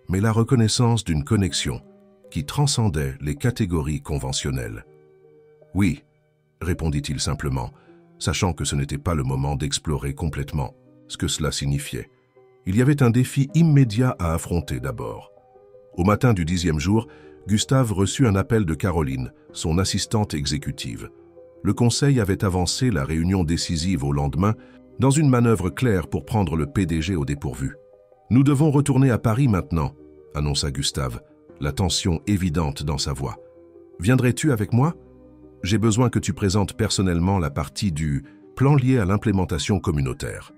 mais la reconnaissance d'une connexion qui transcendait les catégories conventionnelles. « Oui », répondit-il simplement, sachant que ce n'était pas le moment d'explorer complètement ce que cela signifiait. Il y avait un défi immédiat à affronter d'abord. Au matin du 10e jour, Gustave reçut un appel de Caroline, son assistante exécutive. Le conseil avait avancé la réunion décisive au lendemain dans une manœuvre claire pour prendre le PDG au dépourvu. « Nous devons retourner à Paris maintenant », annonça Gustave, la tension évidente dans sa voix. « Viendrais-tu avec moi ? J'ai besoin que tu présentes personnellement la partie du plan lié à l'implémentation communautaire. »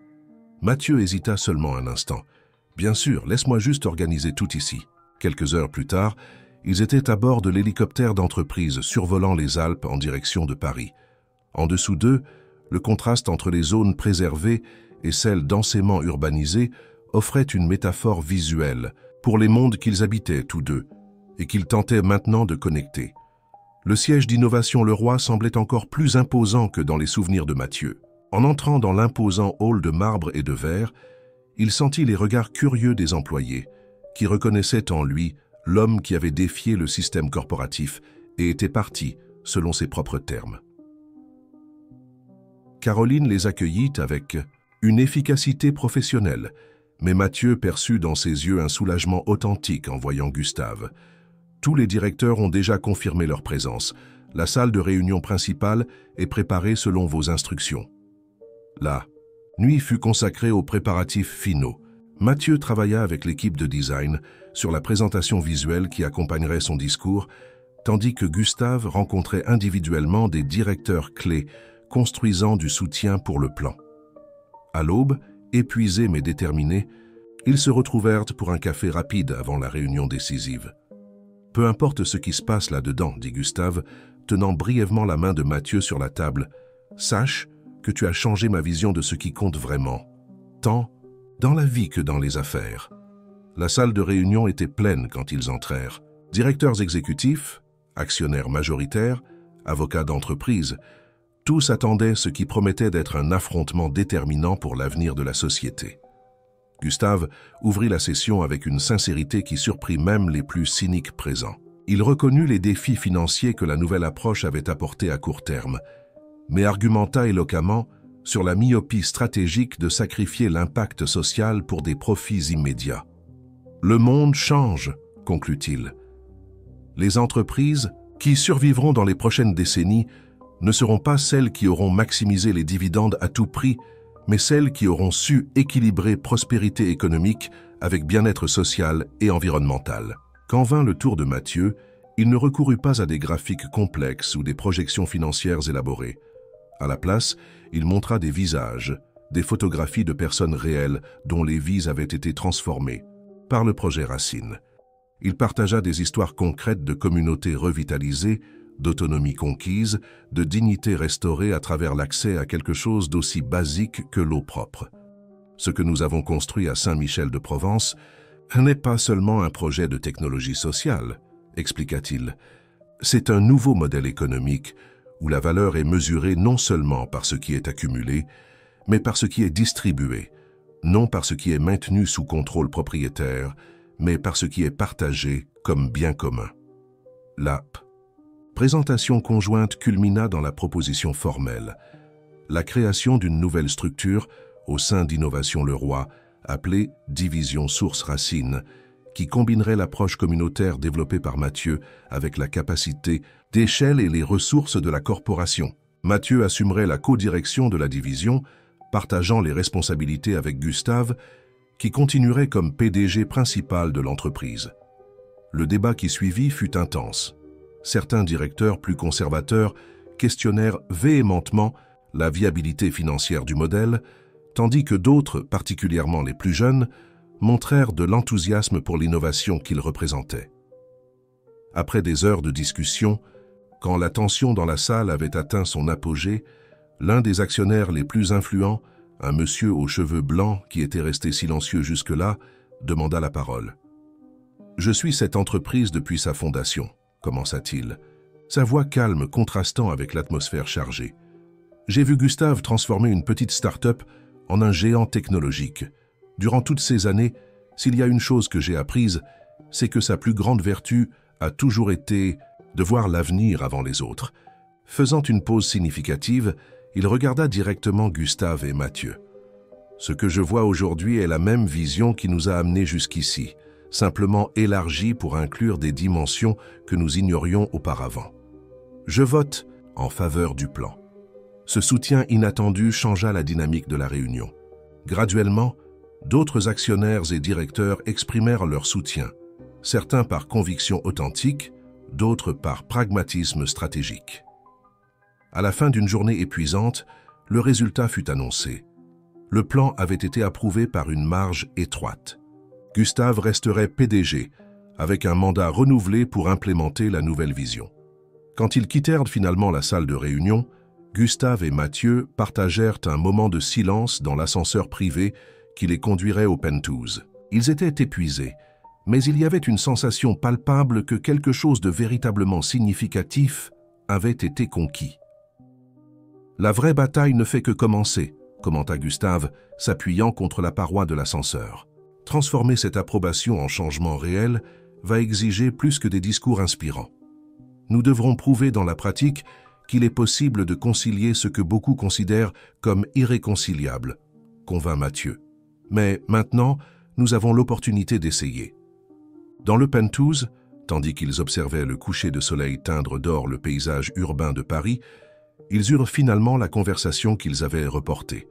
Mathieu hésita seulement un instant. « Bien sûr, laisse-moi juste organiser tout ici. » Quelques heures plus tard, ils étaient à bord de l'hélicoptère d'entreprise survolant les Alpes en direction de Paris. En dessous d'eux, le contraste entre les zones préservées et celles densément urbanisées offrait une métaphore visuelle pour les mondes qu'ils habitaient tous deux et qu'ils tentaient maintenant de connecter. Le siège d'Innovation Leroy semblait encore plus imposant que dans les souvenirs de Mathieu. En entrant dans l'imposant hall de marbre et de verre, il sentit les regards curieux des employés, qui reconnaissaient en lui l'homme qui avait défié le système corporatif et était parti selon ses propres termes. Caroline les accueillit avec une efficacité professionnelle, mais Mathieu perçut dans ses yeux un soulagement authentique en voyant Gustave. Tous les directeurs ont déjà confirmé leur présence. La salle de réunion principale est préparée selon vos instructions. La nuit fut consacrée aux préparatifs finaux. Mathieu travailla avec l'équipe de design sur la présentation visuelle qui accompagnerait son discours, tandis que Gustave rencontrait individuellement des directeurs clés construisant du soutien pour le plan. À l'aube, épuisés mais déterminés, ils se retrouvèrent pour un café rapide avant la réunion décisive. « Peu importe ce qui se passe là-dedans, » dit Gustave, tenant brièvement la main de Mathieu sur la table. « Sache que tu as changé ma vision de ce qui compte vraiment, tant dans la vie que dans les affaires. » La salle de réunion était pleine quand ils entrèrent. Directeurs exécutifs, actionnaires majoritaires, avocats d'entreprise, tous attendaient ce qui promettait d'être un affrontement déterminant pour l'avenir de la société. Gustave ouvrit la session avec une sincérité qui surprit même les plus cyniques présents. Il reconnut les défis financiers que la nouvelle approche avait apportés à court terme, mais argumenta éloquemment sur la myopie stratégique de sacrifier l'impact social pour des profits immédiats. « Le monde change », conclut-il. « Les entreprises qui survivront dans les prochaines décennies ne seront pas celles qui auront maximisé les dividendes à tout prix, mais celles qui auront su équilibrer prospérité économique avec bien-être social et environnemental. » Quand vint le tour de Mathieu, il ne recourut pas à des graphiques complexes ou des projections financières élaborées. À la place, il montra des visages, des photographies de personnes réelles dont les vies avaient été transformées par le projet Racine. Il partagea des histoires concrètes de communautés revitalisées, d'autonomie conquise, de dignité restaurée à travers l'accès à quelque chose d'aussi basique que l'eau propre. Ce que nous avons construit à Saint-Michel-de-Provence n'est pas seulement un projet de technologie sociale, expliqua-t-il. C'est un nouveau modèle économique où la valeur est mesurée non seulement par ce qui est accumulé, mais par ce qui est distribué, non par ce qui est maintenu sous contrôle propriétaire, mais par ce qui est partagé comme bien commun. La présentation conjointe culmina dans la proposition formelle, la création d'une nouvelle structure au sein d'Innovation Leroy, appelée Division Source Racine, qui combinerait l'approche communautaire développée par Mathieu avec la capacité d'échelle et les ressources de la corporation. Mathieu assumerait la co-direction de la division, partageant les responsabilités avec Gustave, qui continuerait comme PDG principal de l'entreprise. Le débat qui suivit fut intense. Certains directeurs plus conservateurs questionnèrent véhémentement la viabilité financière du modèle, tandis que d'autres, particulièrement les plus jeunes, montrèrent de l'enthousiasme pour l'innovation qu'il représentait. Après des heures de discussion, quand la tension dans la salle avait atteint son apogée, l'un des actionnaires les plus influents, un monsieur aux cheveux blancs qui était resté silencieux jusque-là, demanda la parole. « Je suis cette entreprise depuis sa fondation, commença-t-il, sa voix calme contrastant avec l'atmosphère chargée. J'ai vu Gustave transformer une petite start-up en un géant technologique. Durant toutes ces années, s'il y a une chose que j'ai apprise, c'est que sa plus grande vertu a toujours été de voir l'avenir avant les autres. Faisant une pause significative, il regarda directement Gustave et Mathieu. Ce que je vois aujourd'hui est la même vision qui nous a amenés jusqu'ici, simplement élargie pour inclure des dimensions que nous ignorions auparavant. Je vote en faveur du plan. Ce soutien inattendu changea la dynamique de la réunion. Graduellement, d'autres actionnaires et directeurs exprimèrent leur soutien, certains par conviction authentique, d'autres par pragmatisme stratégique. À la fin d'une journée épuisante, le résultat fut annoncé. Le plan avait été approuvé par une marge étroite. Gustave resterait PDG, avec un mandat renouvelé pour implémenter la nouvelle vision. Quand ils quittèrent finalement la salle de réunion, Gustave et Mathieu partagèrent un moment de silence dans l'ascenseur privé qui les conduirait au Penthouse. Ils étaient épuisés, mais il y avait une sensation palpable que quelque chose de véritablement significatif avait été conquis. La vraie bataille ne fait que commencer, commenta Gustave, s'appuyant contre la paroi de l'ascenseur. Transformer cette approbation en changement réel va exiger plus que des discours inspirants. Nous devrons prouver dans la pratique qu'il est possible de concilier ce que beaucoup considèrent comme irréconciliable, convint Mathieu. Mais maintenant, nous avons l'opportunité d'essayer. Dans le Penthouse, tandis qu'ils observaient le coucher de soleil teindre d'or le paysage urbain de Paris, ils eurent finalement la conversation qu'ils avaient reportée.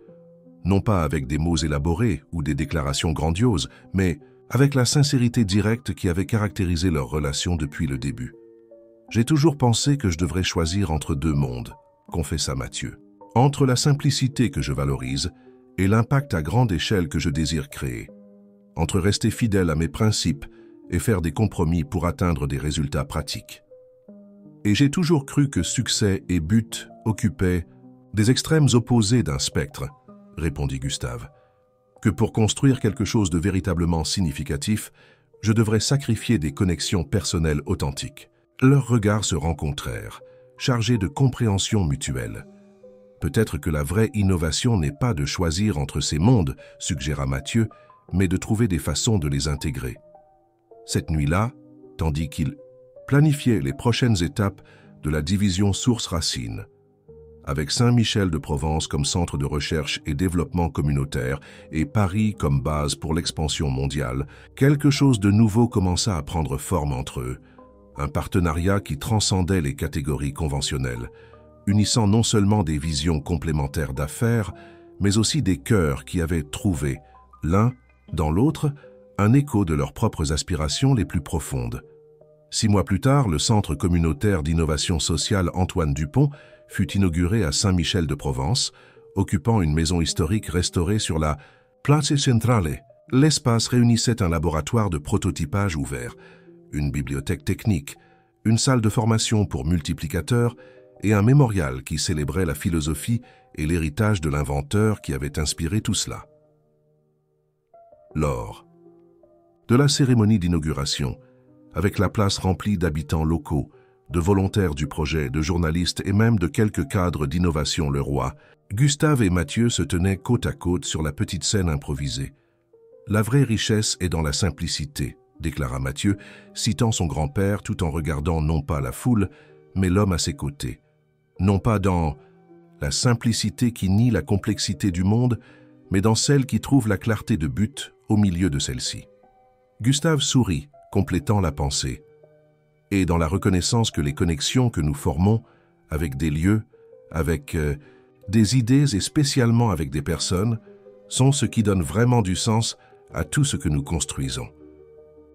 Non pas avec des mots élaborés ou des déclarations grandioses, mais avec la sincérité directe qui avait caractérisé leur relation depuis le début. « J'ai toujours pensé que je devrais choisir entre deux mondes », confessa Mathieu. « Entre la simplicité que je valorise et l'impact à grande échelle que je désire créer. Entre rester fidèle à mes principes et faire des compromis pour atteindre des résultats pratiques. Et j'ai toujours cru que succès et but occupaient des extrêmes opposés d'un spectre, répondit Gustave. Que pour construire quelque chose de véritablement significatif, je devrais sacrifier des connexions personnelles authentiques. » Leurs regards se rencontrèrent, chargés de compréhension mutuelle. Peut-être que la vraie innovation n'est pas de choisir entre ces mondes, suggéra Mathieu, mais de trouver des façons de les intégrer. Cette nuit-là, tandis qu'il planifiait les prochaines étapes de la division Source-Racine, avec Saint-Michel-de-Provence comme centre de recherche et développement communautaire et Paris comme base pour l'expansion mondiale, quelque chose de nouveau commença à prendre forme entre eux. Un partenariat qui transcendait les catégories conventionnelles, unissant non seulement des visions complémentaires d'affaires, mais aussi des cœurs qui avaient trouvé, l'un dans l'autre, un écho de leurs propres aspirations les plus profondes. 6 mois plus tard, le Centre communautaire d'innovation sociale Antoine Dupont fut inauguré à Saint-Michel-de-Provence, occupant une maison historique restaurée sur la Place Centrale. L'espace réunissait un laboratoire de prototypage ouvert, une bibliothèque technique, une salle de formation pour multiplicateurs et un mémorial qui célébrait la philosophie et l'héritage de l'inventeur qui avait inspiré tout cela. Lors de la cérémonie d'inauguration, avec la place remplie d'habitants locaux, de volontaires du projet, de journalistes et même de quelques cadres d'Innovation Leroy, Gustave et Mathieu se tenaient côte à côte sur la petite scène improvisée. La vraie richesse est dans la simplicité, déclara Mathieu, citant son grand-père tout en regardant non pas la foule, mais l'homme à ses côtés. Non pas dans la simplicité qui nie la complexité du monde, mais dans celle qui trouve la clarté de but au milieu de celle-ci. Gustave sourit, complétant la pensée. Et dans la reconnaissance que les connexions que nous formons avec des lieux, avec des idées et spécialement avec des personnes, sont ce qui donne vraiment du sens à tout ce que nous construisons.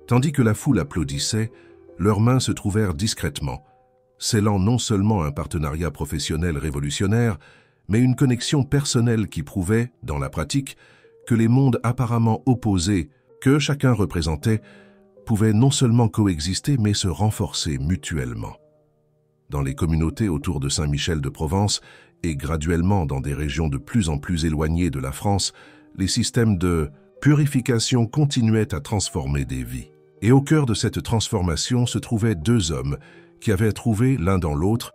Tandis que la foule applaudissait, leurs mains se trouvèrent discrètement, scellant non seulement un partenariat professionnel révolutionnaire, mais une connexion personnelle qui prouvait, dans la pratique, que les mondes apparemment opposés que chacun représentait pouvaient non seulement coexister, mais se renforcer mutuellement. Dans les communautés autour de Saint-Michel-de-Provence et graduellement dans des régions de plus en plus éloignées de la France, les systèmes de purification continuaient à transformer des vies. Et au cœur de cette transformation se trouvaient deux hommes qui avaient trouvé l'un dans l'autre